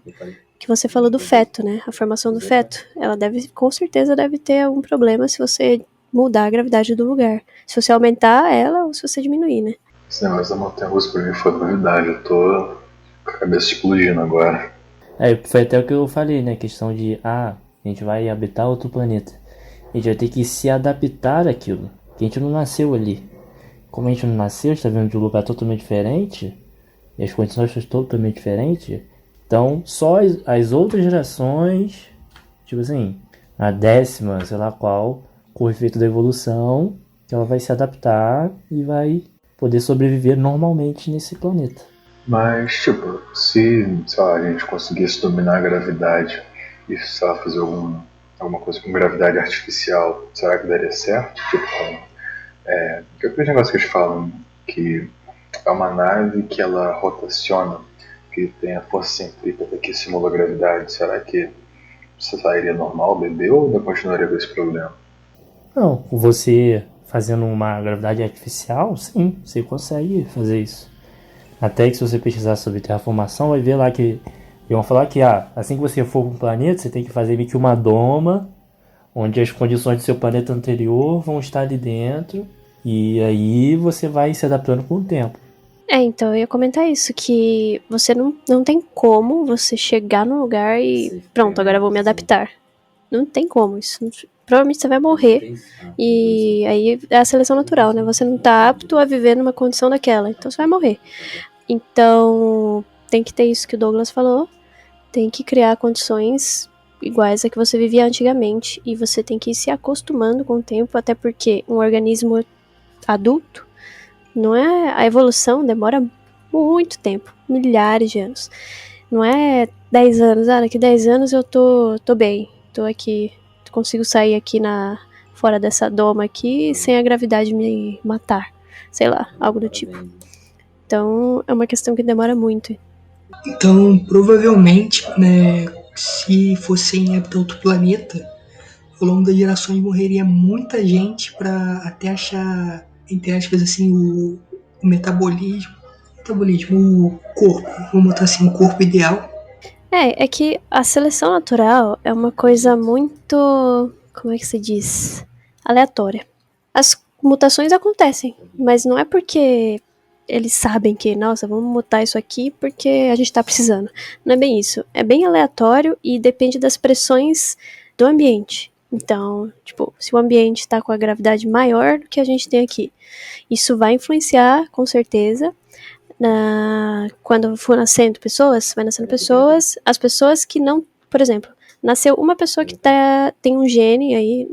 que você falou do feto, né? A formação do feto. Ela com certeza deve ter algum problema se você mudar a gravidade do lugar. Se você aumentar ela ou se você diminuir, né? Esse negócio da montanha-russa pra mim foi novidade. Eu tô com a cabeça explodindo agora. Foi até o que eu falei, né? A questão de, a gente vai habitar outro planeta. A gente vai ter que se adaptar àquilo. Porque a gente não nasceu ali. Como a gente não nasceu, a gente tá vendo de um lugar totalmente diferente. E as condições são totalmente diferentes. Então, só as outras gerações, tipo assim, a 10ª, sei lá qual, com o efeito da evolução, que ela vai se adaptar e vai poder sobreviver normalmente nesse planeta. Mas, tipo, se sei lá, a gente conseguisse dominar a gravidade e, sei lá, fazer alguma coisa com gravidade artificial, será que daria certo? Tipo, aquele negócio que eles falam que é uma nave que ela rotaciona, que tem a força centrípeta que simula a gravidade. Será que você sairia normal, bebê, ou ainda continuaria com esse problema? Não, você fazendo uma gravidade artificial, sim, você consegue fazer isso. Até que se você pesquisar sobre terraformação, vai ver lá que vão falar que assim que você for para um planeta, você tem que fazer meio que uma doma, onde as condições do seu planeta anterior vão estar ali dentro, e aí você vai se adaptando com o tempo. Então, eu ia comentar isso, que você não tem como você chegar num lugar e pronto, agora eu vou me adaptar. Não tem como, isso provavelmente você vai morrer, e aí é a seleção natural, né? Você não tá apto a viver numa condição daquela, então você vai morrer. Então, tem que ter isso que o Douglas falou, tem que criar condições iguais a que você vivia antigamente, e você tem que ir se acostumando com o tempo, até porque um organismo adulto, não é, a evolução demora muito tempo, milhares de anos. Não é 10 anos, daqui 10 anos eu tô bem, tô aqui, consigo sair aqui fora dessa doma aqui sem a gravidade me matar, sei lá, algo do tipo. Então é uma questão que demora muito. Então, provavelmente, né, se fosse em ébito outro planeta, ao longo das gerações morreria muita gente para até achar, entre aspas, assim, o metabolismo, o corpo, vamos botar assim, o corpo ideal. É que a seleção natural é uma coisa muito, como é que se diz? Aleatória. As mutações acontecem, mas não é porque eles sabem que, nossa, vamos mutar isso aqui porque a gente tá precisando. Não é bem isso. É bem aleatório e depende das pressões do ambiente. Então, tipo, se o ambiente está com a gravidade maior do que a gente tem aqui, isso vai influenciar, com certeza, quando for nascendo pessoas, vai nascendo pessoas, as pessoas que não, por exemplo, nasceu uma pessoa que tem um gene aí,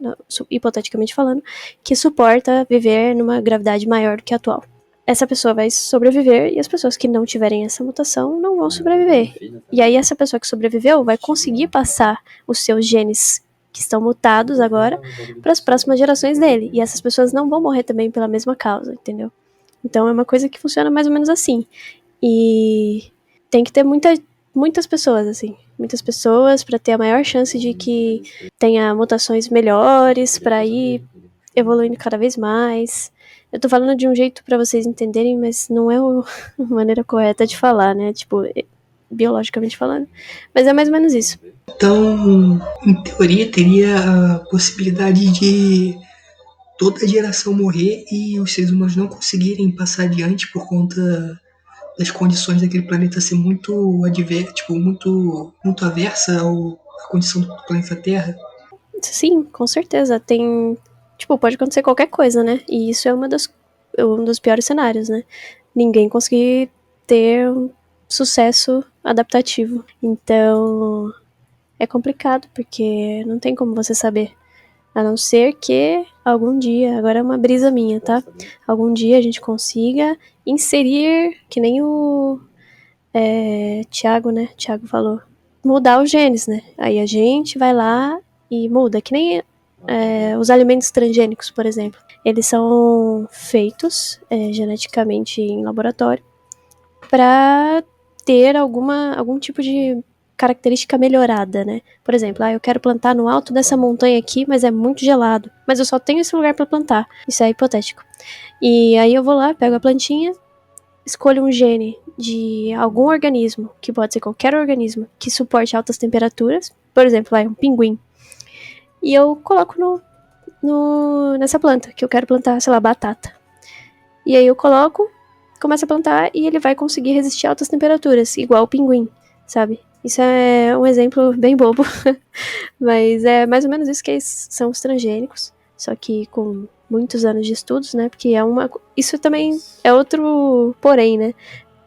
hipoteticamente falando, que suporta viver numa gravidade maior do que a atual. Essa pessoa vai sobreviver e as pessoas que não tiverem essa mutação não vão sobreviver. E aí essa pessoa que sobreviveu vai conseguir passar os seus genes que estão mutados agora para as próximas gerações dele. E essas pessoas não vão morrer também pela mesma causa, entendeu? Então é uma coisa que funciona mais ou menos assim. E tem que ter muitas pessoas, assim. Muitas pessoas para ter a maior chance de que tenha mutações melhores, para ir evoluindo cada vez mais. Eu tô falando de um jeito para vocês entenderem, mas não é a maneira correta de falar, né? Tipo, biologicamente falando. Mas é mais ou menos isso. Então, em teoria, teria a possibilidade de toda a geração morrer e os seres humanos não conseguirem passar adiante por conta das condições daquele planeta ser muito muito aversa à condição do planeta Terra. Sim, com certeza. Pode acontecer qualquer coisa, né? E isso é um dos piores cenários, né? Ninguém conseguir ter um sucesso adaptativo. Então, é complicado, porque não tem como você saber. A não ser que algum dia, agora é uma brisa minha, tá? Algum dia a gente consiga inserir, que nem o Thiago, né? Thiago falou, mudar os genes, né? Aí a gente vai lá e muda, que nem os alimentos transgênicos, por exemplo. Eles são feitos geneticamente em laboratório para ter algum tipo de característica melhorada, né? Por exemplo, eu quero plantar no alto dessa montanha aqui, mas é muito gelado. Mas eu só tenho esse lugar para plantar. Isso é hipotético. E aí eu vou lá, pego a plantinha, escolho um gene de algum organismo, que pode ser qualquer organismo, que suporte altas temperaturas. Por exemplo, um pinguim. E eu coloco nessa planta, que eu quero plantar, sei lá, batata. E aí eu coloco, começo a plantar e ele vai conseguir resistir a altas temperaturas, igual o pinguim, sabe? Isso é um exemplo bem bobo, mas é mais ou menos isso que são os transgênicos, só que com muitos anos de estudos, né? Porque isso também é outro porém, né?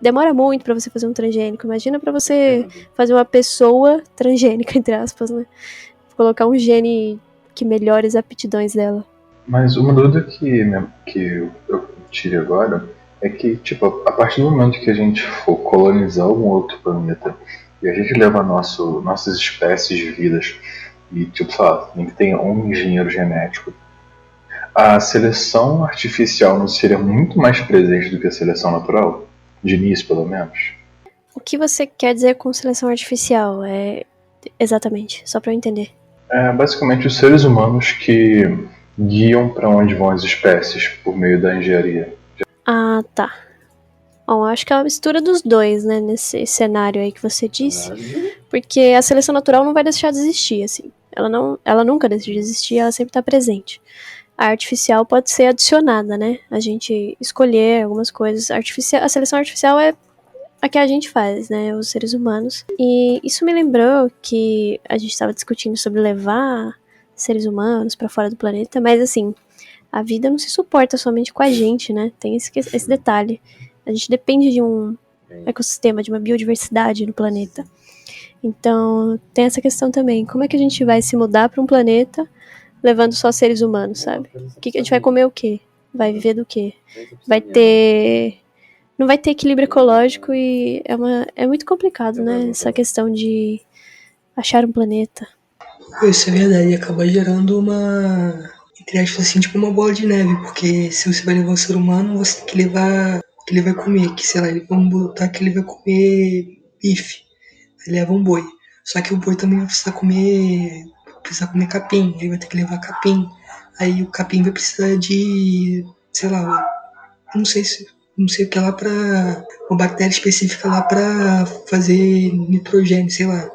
Demora muito pra você fazer um transgênico. Imagina pra você fazer uma pessoa transgênica, entre aspas, né? Colocar um gene que melhore as aptidões dela. Mas uma dúvida que eu tive agora é que, tipo, a partir do momento que a gente for colonizar algum outro planeta e a gente leva nossas espécies de vidas e, tipo, sei lá, tem que ter um engenheiro genético, A seleção artificial não seria muito mais presente do que a seleção natural? De início, pelo menos? O que você quer dizer com seleção artificial? Exatamente, só pra eu entender. É basicamente os seres humanos que guiam para onde vão as espécies por meio da engenharia. Ah, tá. Bom, acho que é uma mistura dos dois, né, nesse cenário aí que você disse. Porque a seleção natural não vai deixar de existir, assim. Ela nunca deixa de existir, ela sempre tá presente. A artificial pode ser adicionada, né? A gente escolher algumas coisas. A seleção artificial é a que a gente faz, né? Os seres humanos. E isso me lembrou que a gente estava discutindo sobre levar seres humanos para fora do planeta, mas assim, a vida não se suporta somente com a gente, né? Tem esse detalhe. A gente depende de um ecossistema, de uma biodiversidade no planeta. Então, tem essa questão também. Como é que a gente vai se mudar para um planeta levando só seres humanos, sabe? A gente vai comer o quê? Vai viver do quê? Não vai ter equilíbrio ecológico e é muito complicado, né? Essa questão de achar um planeta. Isso é verdade, acaba gerando uma, entre aspas, assim, tipo uma bola de neve, porque se você vai levar um ser humano, você tem que levar o que ele vai comer, que sei lá, vamos botar que ele vai comer bife, aí leva um boi. Só que o boi também vai precisar comer capim, aí vai ter que levar capim. Aí o capim vai precisar de, sei lá, não sei o que lá pra, uma bactéria específica lá pra fazer nitrogênio, sei lá.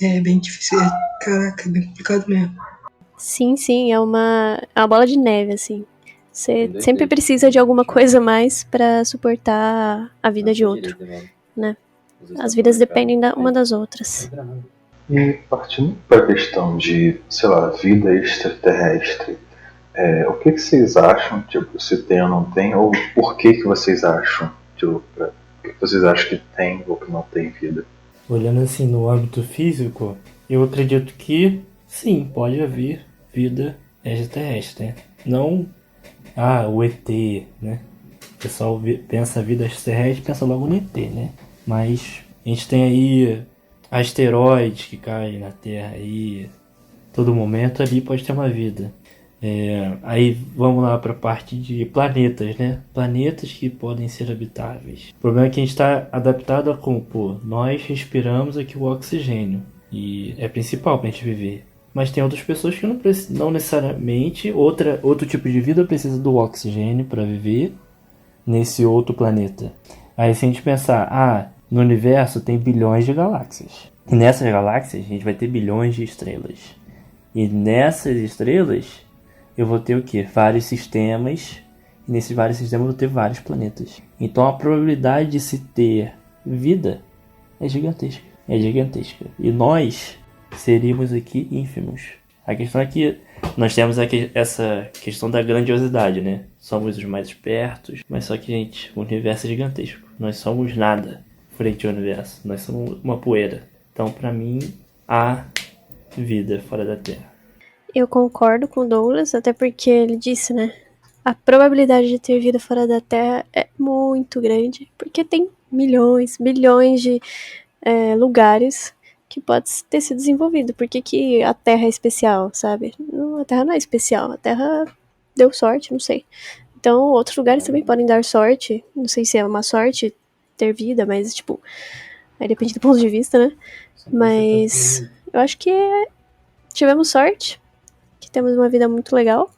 É bem difícil, caraca, é bem complicado mesmo. Sim, é uma bola de neve, assim. Você sempre precisa de alguma coisa a mais pra suportar a vida de outro, né? As vidas dependem uma das outras. E partindo para a questão de, sei lá, vida extraterrestre, o que vocês acham, tipo, se tem ou não tem, ou por que vocês acham, tipo, o que vocês acham que tem ou que não tem vida? Olhando assim no âmbito físico, eu acredito que sim, pode haver vida extraterrestre, né? Não, o ET, né? O pessoal pensa vida extraterrestre, pensa logo no ET, né? Mas a gente tem aí asteroides que caem na Terra aí, todo momento ali pode ter uma vida. Aí vamos lá para a parte de planetas, né? Planetas que podem ser habitáveis. O problema é que a gente está adaptado a como, nós respiramos aqui o oxigênio e é principal para a gente viver. Mas tem outras pessoas que não necessariamente outro tipo de vida precisa do oxigênio para viver nesse outro planeta. Aí se a gente pensar, no universo tem bilhões de galáxias. E nessas galáxias a gente vai ter bilhões de estrelas. E nessas estrelas eu vou ter o quê? Vários sistemas. E nesses vários sistemas eu vou ter vários planetas. Então a probabilidade de se ter vida é gigantesca. É gigantesca. E nós seríamos aqui ínfimos. A questão é que nós temos essa questão da grandiosidade, né? Somos os mais espertos, mas só que, gente, o universo é gigantesco. Nós somos nada frente ao universo. Nós somos uma poeira. Então, pra mim, há vida fora da Terra. Eu concordo com o Douglas, até porque ele disse, né? A probabilidade de ter vida fora da Terra é muito grande, porque tem milhões, bilhões de lugares que pode ter sido desenvolvido. Por que a Terra é especial, sabe? Não, a Terra não é especial, a Terra deu sorte, não sei. Então, outros lugares também podem dar sorte, não sei se é uma sorte ter vida, mas, tipo, aí depende do ponto de vista, né? Mas eu acho que tivemos sorte, que temos uma vida muito legal.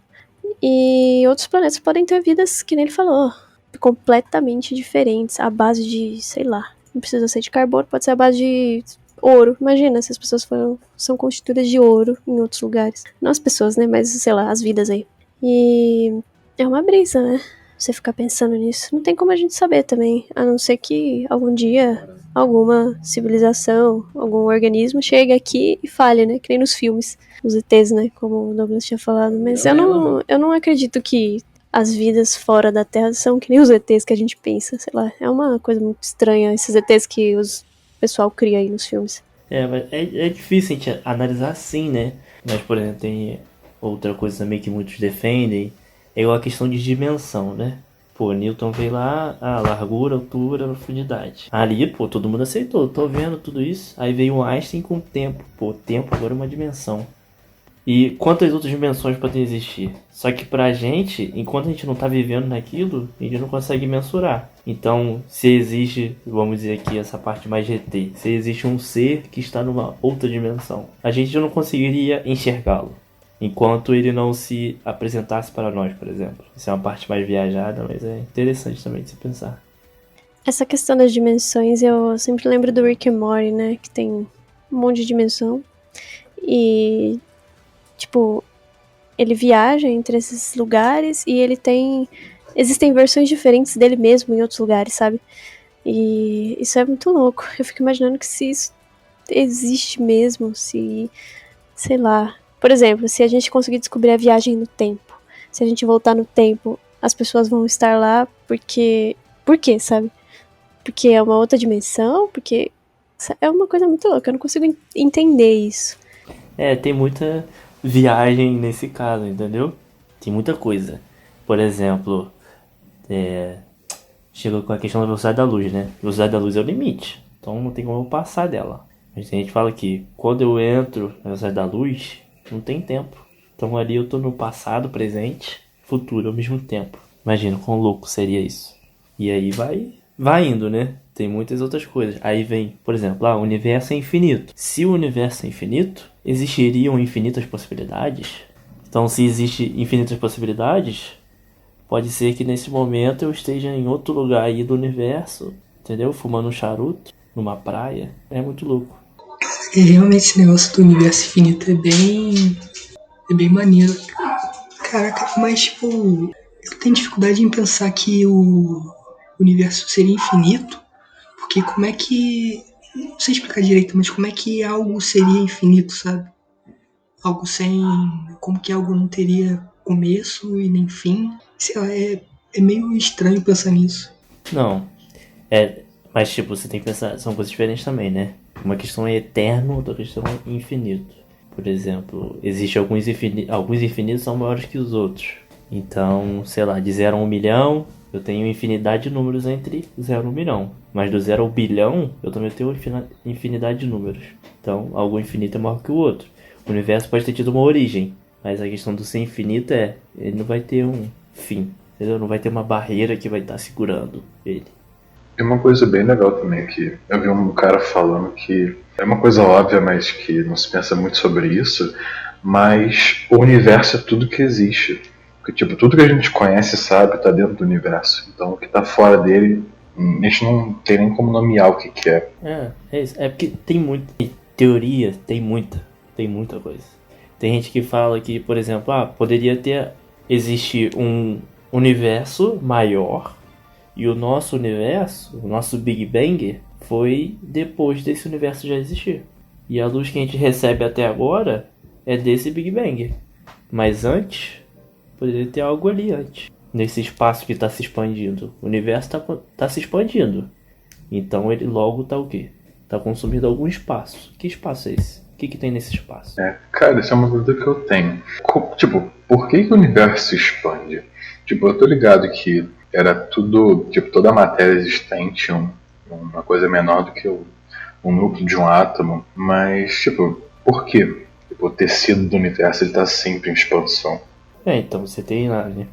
E outros planetas podem ter vidas, que nem ele falou, completamente diferentes, à base de, sei lá, não precisa ser de carbono, pode ser à base de ouro. Imagina se as pessoas são constituídas de ouro em outros lugares. Não as pessoas, né, mas, sei lá, as vidas aí. E é uma brisa, né? Você ficar pensando nisso. Não tem como a gente saber também, a não ser que algum dia alguma civilização, algum organismo chegue aqui e fale, né? Que nem nos filmes, os ETs, né? Como o Douglas tinha falado. Mas eu não acredito que as vidas fora da Terra são que nem os ETs que a gente pensa, sei lá. É uma coisa muito estranha, esses ETs que o pessoal cria aí nos filmes. Mas é difícil a gente analisar assim, né? Mas, por exemplo, tem outra coisa também que muitos defendem, é igual a questão de dimensão, né? Pô, Newton veio lá, largura, altura, profundidade. Ali, pô, todo mundo aceitou, tô vendo tudo isso. Aí veio o Einstein com o tempo. Pô, tempo agora é uma dimensão. E quantas outras dimensões podem existir? Só que pra gente, enquanto a gente não tá vivendo naquilo, a gente não consegue mensurar. Então, se existe, vamos dizer aqui, essa parte mais GT, se existe um ser que está numa outra dimensão, a gente não conseguiria enxergá-lo, enquanto ele não se apresentasse para nós, por exemplo. Isso é uma parte mais viajada, mas é interessante também de se pensar. Essa questão das dimensões, eu sempre lembro do Rick and Morty, né? Que tem um monte de dimensão. E, tipo, ele viaja entre esses lugares e ele tem... Existem versões diferentes dele mesmo em outros lugares, sabe? E isso é muito louco. Eu fico imaginando que se isso existe mesmo, se... Sei lá. Por exemplo, se a gente conseguir descobrir a viagem no tempo, se a gente voltar no tempo, as pessoas vão estar lá porque... Por quê, sabe? Porque é uma outra dimensão, porque... É uma coisa muito louca, eu não consigo entender isso. Tem muita viagem nesse caso, entendeu? Tem muita coisa. Por exemplo, chega com a questão da velocidade da luz, né? A velocidade da luz é o limite, então não tem como eu passar dela. Mas a gente fala que quando eu entro na velocidade da luz, não tem tempo. Então ali eu tô no passado, presente, futuro ao mesmo tempo. Imagina quão louco seria isso. E aí vai indo, né? Tem muitas outras coisas. Aí vem, por exemplo, o universo é infinito. Se o universo é infinito, existiriam infinitas possibilidades? Então, se existe infinitas possibilidades, pode ser que nesse momento eu esteja em outro lugar aí do universo, entendeu? Fumando um charuto, numa praia. É muito louco. E realmente esse negócio do universo infinito é bem maneiro. Caraca, mas tipo, eu tenho dificuldade em pensar que o universo seria infinito, porque como é que... Não sei explicar direito, mas como é que algo seria infinito, sabe? Algo sem... Como que algo não teria começo e nem fim? Sei lá, é meio estranho pensar nisso. Não, mas tipo, você tem que pensar, são coisas diferentes também, né? Uma questão é eterno, outra questão é infinito. Por exemplo, existem alguns infinitos são maiores que os outros. Então, sei lá, de 0 a 1 milhão, eu tenho infinidade de números entre 0 e 1 milhão. Mas do 0 ao bilhão, eu também tenho infinidade de números. Então, algo infinito é maior que o outro. O universo pode ter tido uma origem, mas a questão do ser infinito ele não vai ter um fim, entendeu? Não vai ter uma barreira que vai estar segurando ele. E uma coisa bem legal também que eu vi um cara falando que é uma coisa óbvia, mas que não se pensa muito sobre isso, mas o universo é tudo que existe. Porque, tipo, tudo que a gente conhece e sabe está dentro do universo. Então o que está fora dele, a gente não tem nem como nomear o que é. É isso. É porque tem muita teoria, tem muita coisa. Tem gente que fala que, por exemplo, poderia existir um universo maior e o nosso universo, o nosso Big Bang, foi depois desse universo já existir. E a luz que a gente recebe até agora é desse Big Bang. Mas antes, poderia ter algo ali antes. Nesse espaço que está se expandindo. O universo está se expandindo. Então ele logo está o quê? Está consumindo algum espaço. Que espaço é esse? O que tem nesse espaço? Cara, isso é uma dúvida que eu tenho. Tipo, por que o universo se expande? Tipo, eu tô ligado que era tudo, tipo, toda a matéria existente uma coisa menor do que o núcleo de um átomo, mas, tipo, por quê? Tipo, o tecido do universo ele tá sempre em expansão. Então você tem lá, né?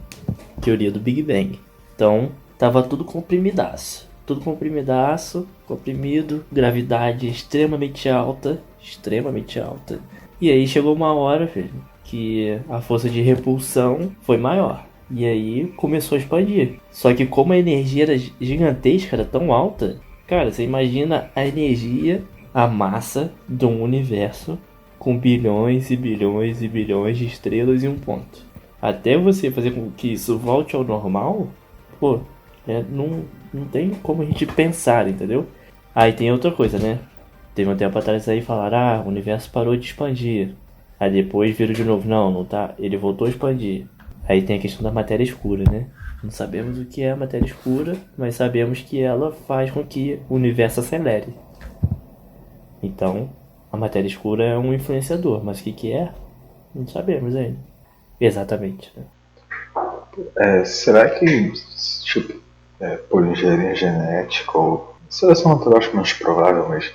Teoria do Big Bang. Então, tava tudo comprimidaço. Tudo comprimido, gravidade extremamente alta. E aí chegou uma hora, filho, que a força de repulsão foi maior. E aí começou a expandir. Só que como a energia era gigantesca, era tão alta, cara, você imagina a energia, a massa de um universo com bilhões e bilhões e bilhões de estrelas em um ponto. Até você fazer com que isso volte ao normal, não tem como a gente pensar, entendeu? Aí tem outra coisa, né? Teve um tempo atrás aí falaram, o universo parou de expandir. Aí depois viram de novo, não tá, ele voltou a expandir. Aí tem a questão da matéria escura, né? Não sabemos o que é a matéria escura, mas sabemos que ela faz com que o universo acelere. Então, a matéria escura é um influenciador, mas o que é? Não sabemos ainda. Exatamente, né? Será que, tipo, por engenharia genética ou seleção natural acho menos provável, mas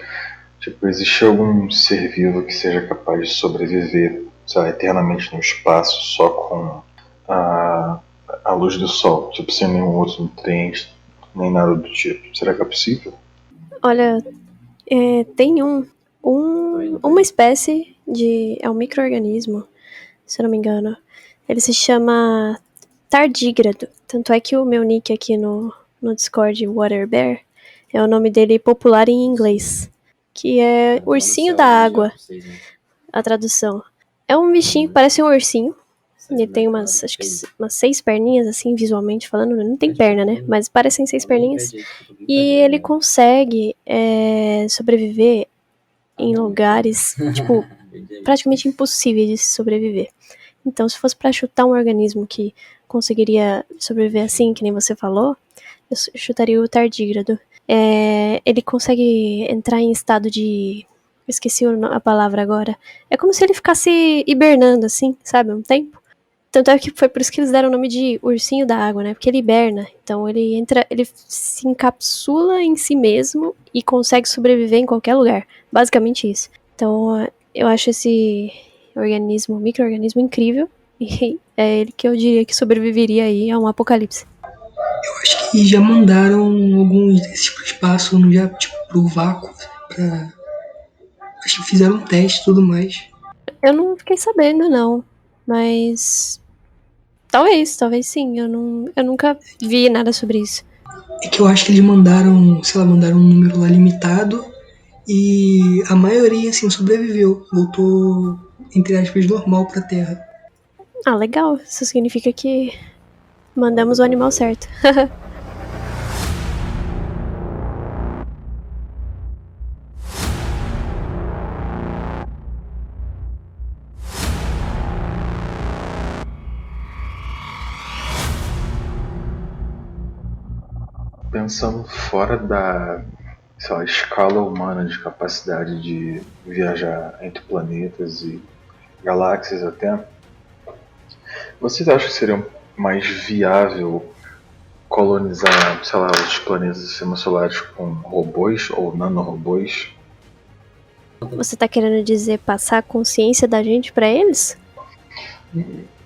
tipo, existe algum ser vivo que seja capaz de sobreviver sei lá, eternamente no espaço só com a, a luz do sol, tipo, sem nenhum outro nutriente, nem nada do tipo. Será que é possível? Olha, tem uma espécie de. É um micro-organismo, se eu não me engano. Ele se chama tardígrado. Tanto é que o meu nick aqui no Discord, Water Bear, é o nome dele popular em inglês. Que é ursinho da água, a tradução. É um bichinho que parece um ursinho. Ele tem acho que umas 6 perninhas, assim, visualmente falando. Não tem perna, né? Mas parecem 6 perninhas. E ele consegue sobreviver em lugares, tipo, praticamente impossíveis de se sobreviver. Então, se fosse pra chutar um organismo que conseguiria sobreviver assim, que nem você falou, eu chutaria o tardígrado. Ele consegue entrar em estado de... Esqueci a palavra agora. É como se ele ficasse hibernando, assim, sabe? Um tempo. Tanto é que foi por isso que eles deram o nome de ursinho da água, né? Porque ele hiberna. Então ele se encapsula em si mesmo e consegue sobreviver em qualquer lugar. Basicamente isso. Então eu acho esse micro-organismo incrível. E é ele que eu diria que sobreviveria aí a um apocalipse. Eu acho que já mandaram alguns desses pro espaço, já, tipo, pro vácuo, pra... Acho que fizeram um teste e tudo mais. Eu não fiquei sabendo, não. Mas talvez sim. Eu nunca vi nada sobre isso. É que eu acho que eles mandaram, sei lá, mandaram um número lá limitado e a maioria, assim, sobreviveu. Voltou, entre aspas, normal pra Terra. Ah, legal. Isso significa que mandamos o animal certo. Pensando fora da, sei lá, escala humana de capacidade de viajar entre planetas e galáxias até, vocês acham que seria mais viável colonizar, sei lá, os planetas do sistema solares com robôs ou nanorobôs? Você tá querendo dizer passar a consciência da gente pra eles?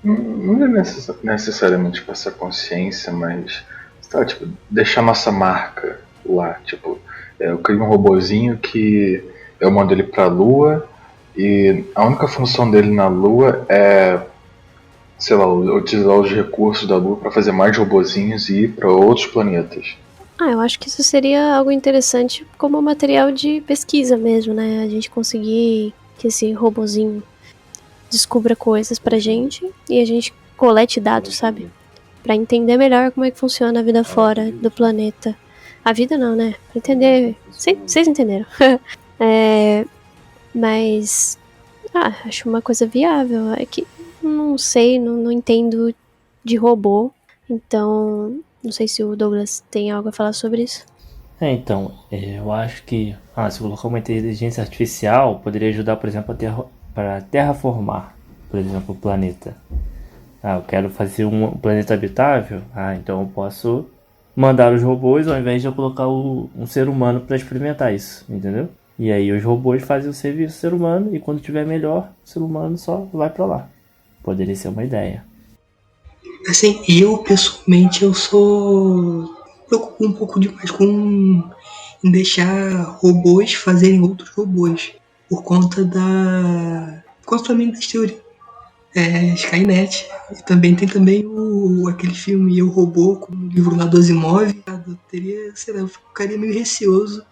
Não é necessariamente passar consciência, mas tá, tipo, deixar nossa marca lá. Tipo, eu crio um robozinho que eu mando ele pra Lua e a única função dele na Lua é, sei lá, utilizar os recursos da Lua para fazer mais robozinhos e ir para outros planetas. Eu acho que isso seria algo interessante como material de pesquisa mesmo, né? A gente conseguir que esse robozinho descubra coisas pra gente e a gente colete dados, sabe? Pra entender melhor como é que funciona a vida fora do planeta. A vida não, né? Pra entender... Vocês entenderam. Mas... acho uma coisa viável. É que não sei, não entendo de robô. Então, não sei se o Douglas tem algo a falar sobre isso. Então, eu acho que se colocar uma inteligência artificial poderia ajudar, por exemplo, para terraformar, por exemplo, o planeta. Eu quero fazer um planeta habitável, então eu posso mandar os robôs ao invés de eu colocar um ser humano para experimentar isso, entendeu? E aí os robôs fazem o serviço do ser humano e quando tiver melhor, o ser humano só vai para lá. Poderia ser uma ideia. Assim, eu pessoalmente eu sou preocupo um pouco demais com em deixar robôs fazerem outros robôs por conta também das teorias Skynet. E também tem também aquele filme Eu Robô com o livro lá do Asimov. Eu teria, sei lá, eu ficaria meio receoso.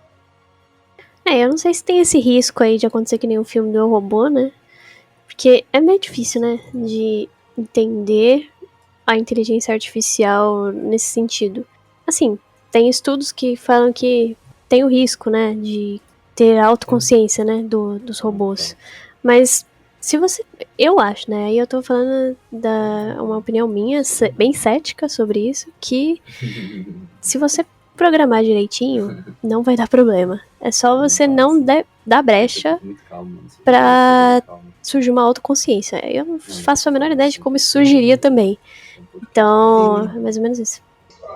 Eu não sei se tem esse risco aí de acontecer que nem o filme do Eu Robô, né? Porque é meio difícil, né? De entender a inteligência artificial nesse sentido. Assim, tem estudos que falam que tem o risco, né? De ter autoconsciência, né? Dos robôs. Mas se você... Eu acho, né? Aí eu tô falando uma opinião minha, bem cética sobre isso, que se você programar direitinho, não vai dar problema. É só você não dar brecha pra surgir uma autoconsciência. Eu não faço a menor ideia de como isso surgiria também. Então, é mais ou menos isso.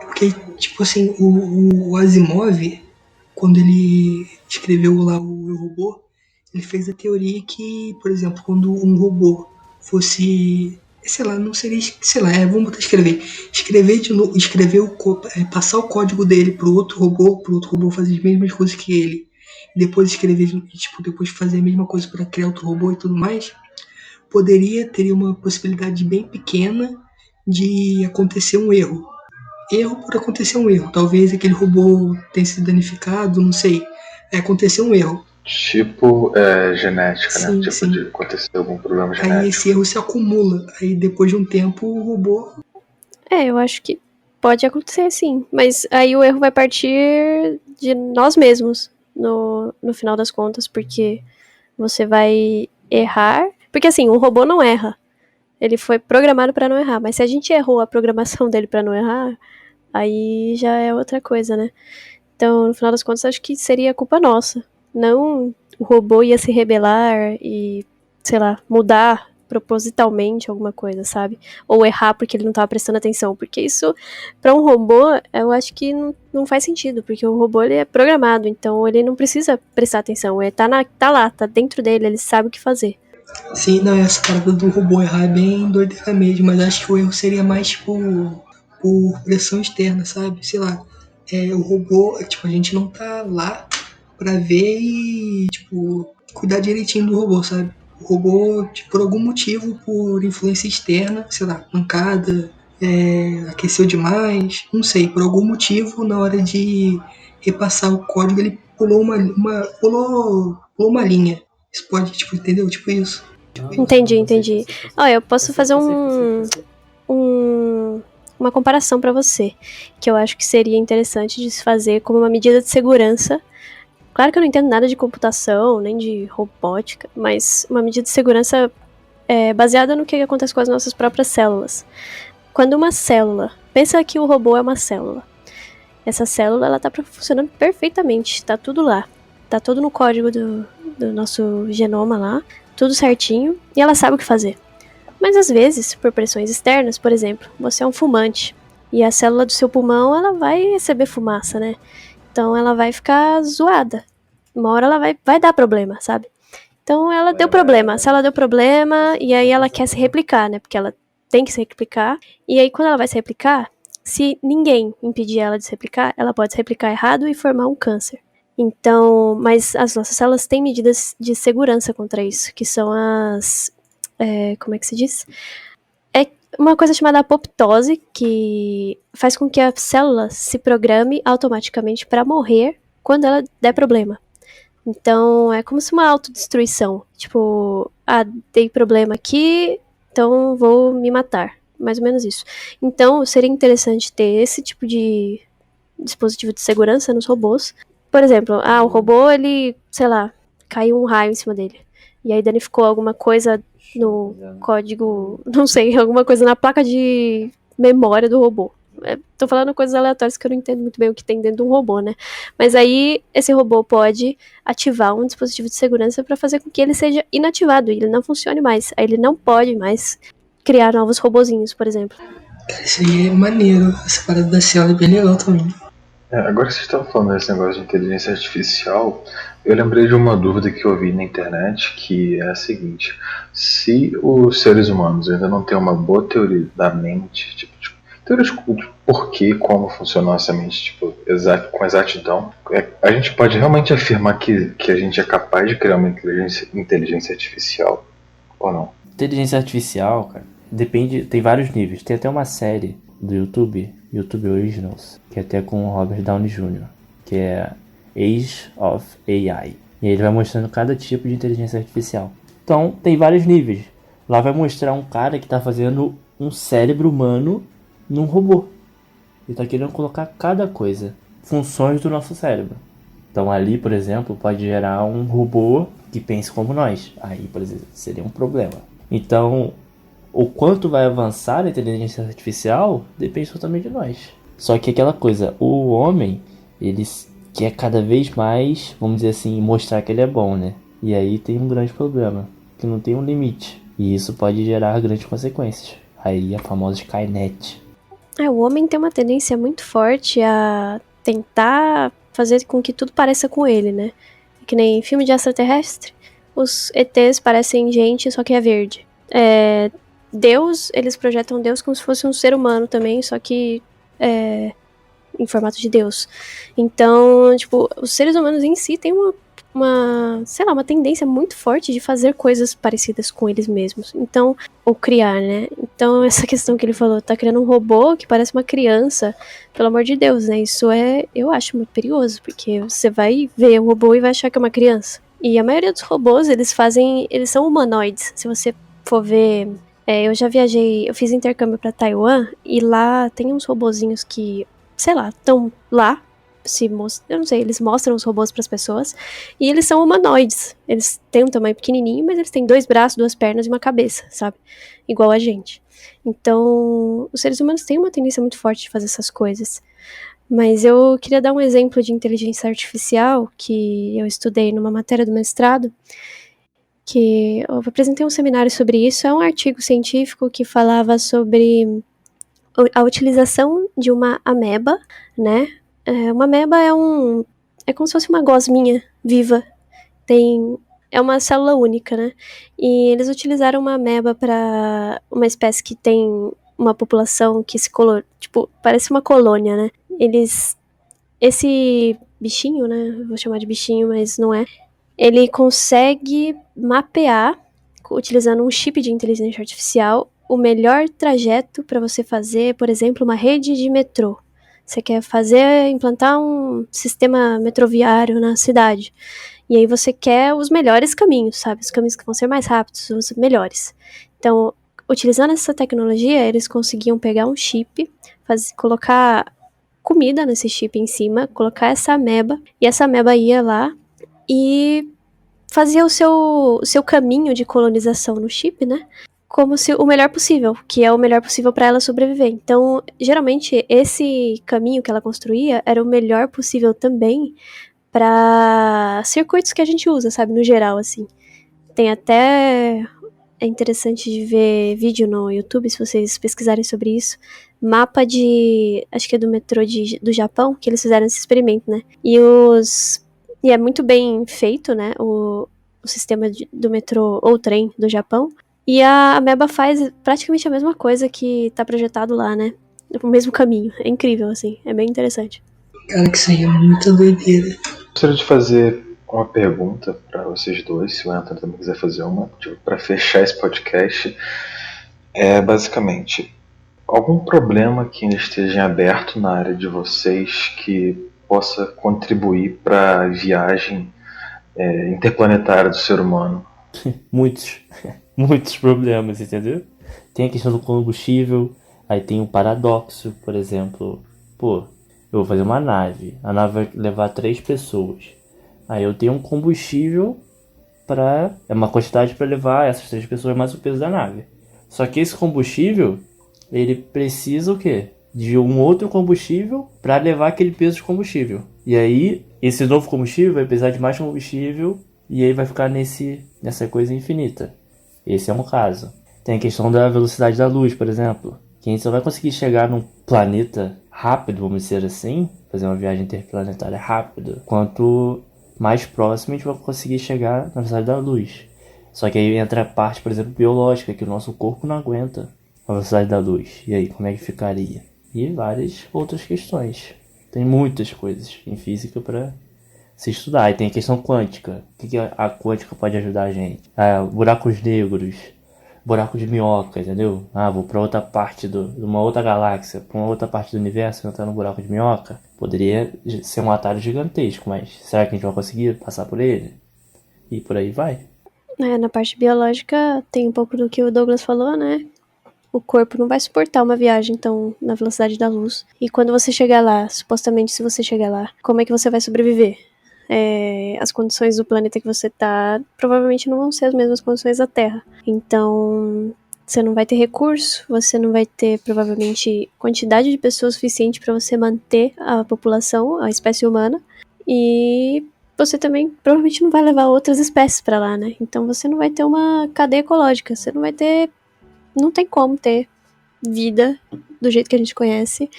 Porque, tipo assim, o Asimov, quando ele escreveu lá o Eu Robô, ele fez a teoria que, por exemplo, quando um robô sei lá, não seria, sei lá, vamos botar escrever de novo, passar o código dele pro outro robô fazer as mesmas coisas que ele, e depois escrever, tipo, depois fazer a mesma coisa para criar outro robô e tudo mais, teria uma possibilidade bem pequena de acontecer um erro. Erro por acontecer um erro. Talvez aquele robô tenha sido danificado, não sei. Aí aconteceu um erro. Tipo genética, né? Sim, Tipo sim. de acontecer algum problema Aí genético. esse erro se acumula. Aí depois de um tempo o robô. Eu acho que pode acontecer sim. Mas aí o erro vai partir de nós mesmos, no final das contas, porque você vai errar. Porque assim, o robô não erra. Ele foi programado para não errar. Mas se a gente errou a programação dele para não errar, aí já é outra coisa, né? Então, no final das contas, acho que seria culpa nossa. Não o robô ia se rebelar e, sei lá, mudar propositalmente alguma coisa, sabe? Ou errar porque ele não estava prestando atenção. Porque isso, para um robô, eu acho que não faz sentido. Porque o robô, ele é programado, então ele não precisa prestar atenção. Ele tá lá, tá dentro dele, ele sabe o que fazer. Sim, não, essa parada do robô errar é bem doideira mesmo, mas acho que o erro seria mais, tipo, por pressão externa, sabe? Sei lá, o robô, tipo, a gente não tá lá pra ver e, tipo, cuidar direitinho do robô, sabe? O robô, tipo, por algum motivo, por influência externa, sei lá, pancada, aqueceu demais, não sei, por algum motivo, na hora de repassar o código, ele pulou uma linha. Isso pode, tipo, entendeu? Tipo isso. Entendi. Eu posso fazer uma comparação para você, que eu acho que seria interessante de se fazer como uma medida de segurança. Claro que eu não entendo nada de computação, nem de robótica, mas uma medida de segurança baseada no que acontece com as nossas próprias células. Quando uma célula, pensa que o robô é uma célula. Essa célula, ela tá funcionando perfeitamente, tá tudo lá. Tá tudo no código do nosso genoma lá, tudo certinho, e ela sabe o que fazer. Mas às vezes, por pressões externas, por exemplo, você é um fumante, e a célula do seu pulmão, ela vai receber fumaça, né? Então ela vai ficar zoada. Uma hora ela vai dar problema, sabe? Então ela deu problema. Se ela deu problema, e aí ela quer se replicar, né? Porque ela tem que se replicar. E aí quando ela vai se replicar, se ninguém impedir ela de se replicar, ela pode se replicar errado e formar um câncer. Então, mas as nossas células têm medidas de segurança contra isso, que são as... como é que se diz? É uma coisa chamada apoptose, que faz com que a célula se programe automaticamente para morrer quando ela der problema. Então, é como se uma autodestruição. Tipo, dei problema aqui, então vou me matar. Mais ou menos isso. Então, seria interessante ter esse tipo de dispositivo de segurança nos robôs. Por exemplo, o robô, ele, sei lá, caiu um raio em cima dele. E aí danificou alguma coisa no código, não sei, alguma coisa na placa de memória do robô. Tô falando coisas aleatórias que eu não entendo muito bem o que tem dentro de um robô, né? Mas aí esse robô pode ativar um dispositivo de segurança para fazer com que ele seja inativado e ele não funcione mais. Aí ele não pode mais criar novos robozinhos, por exemplo. Cara, isso aí é maneiro. Essa parada da célula é bem legal também. Agora que vocês estão falando desse negócio de inteligência artificial, eu lembrei de uma dúvida que eu vi na internet, que é a seguinte: se os seres humanos ainda não têm uma boa teoria da mente, tipo teoria de porquê, como funciona a nossa mente, tipo, com exatidão, a gente pode realmente afirmar que a gente é capaz de criar uma inteligência artificial ou não? Inteligência artificial, cara, depende, tem vários níveis. Tem até uma série do YouTube Originals, que é até com o Robert Downey Jr., que é Age of AI. E ele vai mostrando cada tipo de inteligência artificial. Então, tem vários níveis. Lá vai mostrar um cara que tá fazendo um cérebro humano num robô. Ele tá querendo colocar cada coisa, funções do nosso cérebro. Então ali, por exemplo, pode gerar um robô que pense como nós. Aí, por exemplo, seria um problema. Então, o quanto vai avançar a inteligência artificial depende totalmente de nós. Só que aquela coisa, o homem, ele quer cada vez mais, vamos dizer assim, mostrar que ele é bom, né? E aí tem um grande problema, que não tem um limite. E isso pode gerar grandes consequências. Aí a famosa Skynet. O homem tem uma tendência muito forte a tentar fazer com que tudo pareça com ele, né? Que nem filme de extraterrestre. Os ETs parecem gente, só que é verde. Deus, eles projetam Deus como se fosse um ser humano também, só que em formato de Deus. Então, tipo, os seres humanos em si têm uma tendência muito forte de fazer coisas parecidas com eles mesmos. Então, ou criar, né? Então, essa questão que ele falou, tá criando um robô que parece uma criança, pelo amor de Deus, né? Isso eu acho muito perigoso, porque você vai ver o robô e vai achar que é uma criança. E a maioria dos robôs, eles são humanoides. Se você for ver, eu já viajei, eu fiz intercâmbio pra Taiwan, e lá tem uns robozinhos que, sei lá, estão lá, eu não sei, eles mostram os robôs pras pessoas, e eles são humanoides. Eles têm um tamanho pequenininho, mas eles têm 2 braços, 2 pernas e uma cabeça, sabe? Igual a gente. Então, os seres humanos têm uma tendência muito forte de fazer essas coisas. Mas eu queria dar um exemplo de inteligência artificial que eu estudei numa matéria do mestrado, que eu apresentei um seminário sobre isso. É um artigo científico que falava sobre a utilização de uma ameba, né? Uma ameba é como se fosse uma gosminha viva. É uma célula única, né? E eles utilizaram uma ameba para uma espécie que tem uma população que tipo, parece uma colônia, né? Esse bichinho, né? Vou chamar de bichinho, mas não é. Ele consegue mapear, utilizando um chip de inteligência artificial, o melhor trajeto para você fazer, por exemplo, uma rede de metrô. Você quer implantar um sistema metroviário na cidade. E aí você quer os melhores caminhos, sabe? Os caminhos que vão ser mais rápidos, os melhores. Então, utilizando essa tecnologia, eles conseguiam pegar um chip, colocar comida nesse chip em cima, colocar essa ameba, e essa ameba ia lá e fazia o seu caminho de colonização no chip, né? Como se o melhor possível, que é o melhor possível para ela sobreviver. Então, geralmente, esse caminho que ela construía era o melhor possível também para circuitos que a gente usa, sabe, no geral, assim. Tem até... É interessante de ver vídeo no YouTube, se vocês pesquisarem sobre isso. Mapa acho que é do metrô do Japão, que eles fizeram esse experimento, né? E é muito bem feito, né? O sistema do metrô ou trem do Japão. E a Ameba faz praticamente a mesma coisa que tá projetado lá, né? O mesmo caminho. É incrível, assim. É bem interessante. Cara, que isso aí é muita doideira. Gostaria de fazer uma pergunta para vocês dois, se o Anthony também quiser fazer uma, para fechar esse podcast. Basicamente, algum problema que ainda esteja em aberto na área de vocês que possa contribuir para a viagem interplanetária do ser humano? Muitos problemas, entendeu? Tem a questão do combustível, aí tem o paradoxo, por exemplo. Pô, eu vou fazer uma nave, a nave vai levar 3 pessoas. Aí eu tenho um combustível é uma quantidade para levar essas 3 pessoas mais o peso da nave. Só que esse combustível, ele precisa o quê? De um outro combustível para levar aquele peso de combustível. E aí, esse novo combustível vai precisar de mais combustível e aí vai ficar nessa coisa infinita. Esse é um caso. Tem a questão da velocidade da luz, por exemplo. Que a gente só vai conseguir chegar num planeta rápido, vamos dizer assim, fazer uma viagem interplanetária rápida, quanto mais próximo a gente vai conseguir chegar na velocidade da luz. Só que aí entra a parte, por exemplo, biológica, que o nosso corpo não aguenta a velocidade da luz. E aí, como é que ficaria? E várias outras questões. Tem muitas coisas em física para se estudar. E tem a questão quântica. O que a quântica pode ajudar a gente? Buracos negros, buraco de minhoca, entendeu? Vou para outra parte de uma outra galáxia, para uma outra parte do universo, entrar no buraco de minhoca. Poderia ser um atalho gigantesco, mas será que a gente vai conseguir passar por ele? E por aí vai. Na parte biológica tem um pouco do que o Douglas falou, né? O corpo não vai suportar uma viagem então na velocidade da luz. E quando você chegar lá, supostamente se você chegar lá, como é que você vai sobreviver? As condições do planeta que você tá provavelmente não vão ser as mesmas condições da Terra. Então, você não vai ter recurso, você não vai ter provavelmente quantidade de pessoas suficiente para você manter a população, a espécie humana. E você também provavelmente não vai levar outras espécies para lá, né? Então você não vai ter uma cadeia ecológica, você não tem como ter vida do jeito que a gente conhece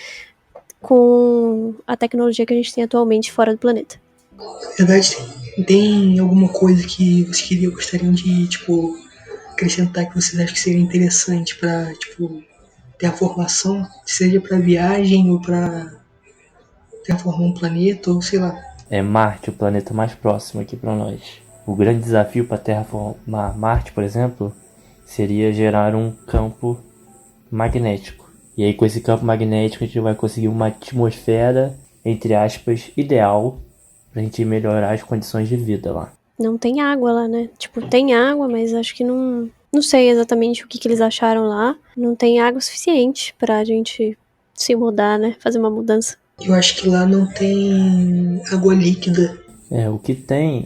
com a tecnologia que a gente tem atualmente fora do planeta. Na verdade, tem alguma coisa que vocês gostariam de, tipo, acrescentar que vocês acham que seria interessante para, tipo, terraformação, seja para viagem ou para terraformar um planeta ou sei lá. É Marte, o planeta mais próximo aqui para nós. O grande desafio para terraformar Marte, por exemplo, seria gerar um campo magnético. E aí com esse campo magnético a gente vai conseguir uma atmosfera, entre aspas, ideal pra gente melhorar as condições de vida lá. Não tem água lá, né? Tipo, tem água, mas acho que não... Não sei exatamente o que eles acharam lá. Não tem água suficiente pra gente se mudar, né? Fazer uma mudança. Eu acho que lá não tem água líquida.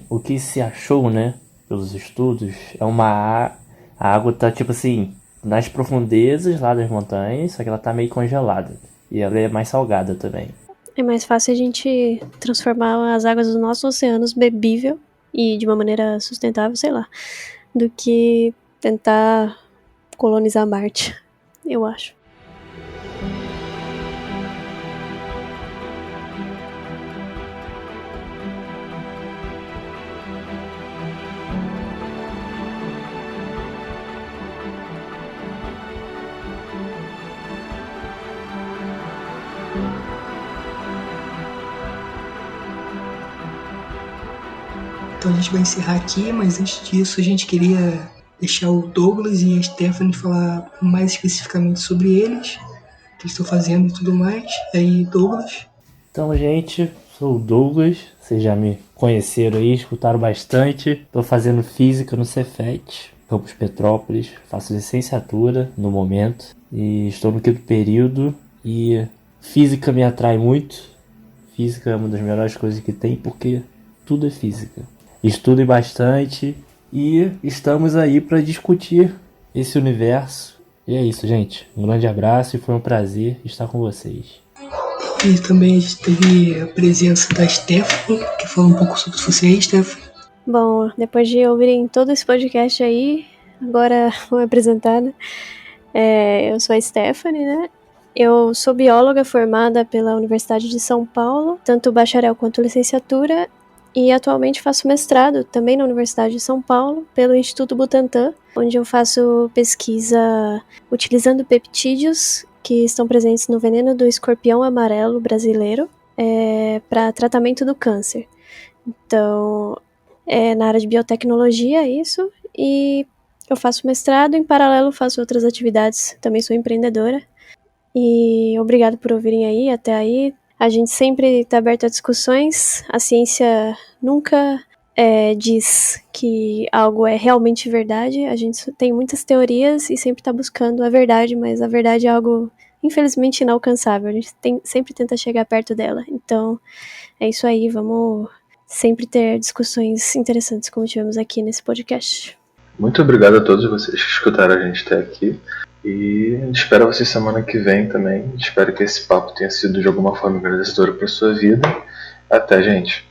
O que se achou, né, pelos estudos, é a água tá tipo assim, nas profundezas lá das montanhas, só que ela tá meio congelada. E ela é mais salgada também. É mais fácil a gente transformar as águas dos nossos oceanos bebível e de uma maneira sustentável, sei lá, do que tentar colonizar Marte, eu acho. Então a gente vai encerrar aqui, mas antes disso a gente queria deixar o Douglas e a Stephanie falar mais especificamente sobre eles, o que eles estão fazendo e tudo mais. E aí, Douglas. Então, gente, sou o Douglas, vocês já me conheceram aí, escutaram bastante. Tô fazendo física no Cefet, Campus Petrópolis, faço licenciatura no momento e estou no quinto período e física me atrai muito. Física é uma das melhores coisas que tem porque tudo é física. Estudem bastante e estamos aí para discutir esse universo. E é isso, gente. Um grande abraço e foi um prazer estar com vocês. E também a gente teve a presença da Stephanie, que falou um pouco sobre você aí, Stephanie. Bom, depois de ouvirem todo esse podcast aí, agora vou me apresentar, né? Eu sou a Stephanie, né? Eu sou bióloga formada pela Universidade de São Paulo, tanto bacharel quanto licenciatura, e atualmente faço mestrado também na Universidade de São Paulo, pelo Instituto Butantan, onde eu faço pesquisa utilizando peptídeos que estão presentes no veneno do escorpião amarelo brasileiro para tratamento do câncer. Então, é na área de biotecnologia isso, e eu faço mestrado, em paralelo faço outras atividades, também sou empreendedora. E obrigado por ouvirem aí, até aí. A gente sempre está aberto a discussões, a ciência nunca diz que algo é realmente verdade, a gente tem muitas teorias e sempre está buscando a verdade, mas a verdade é algo, infelizmente, inalcançável, a gente sempre tenta chegar perto dela. Então, é isso aí, vamos sempre ter discussões interessantes como tivemos aqui nesse podcast. Muito obrigado a todos vocês que escutaram a gente até aqui. E espero vocês semana que vem também. Espero que esse papo tenha sido de alguma forma agradecedor para sua vida. Até, gente!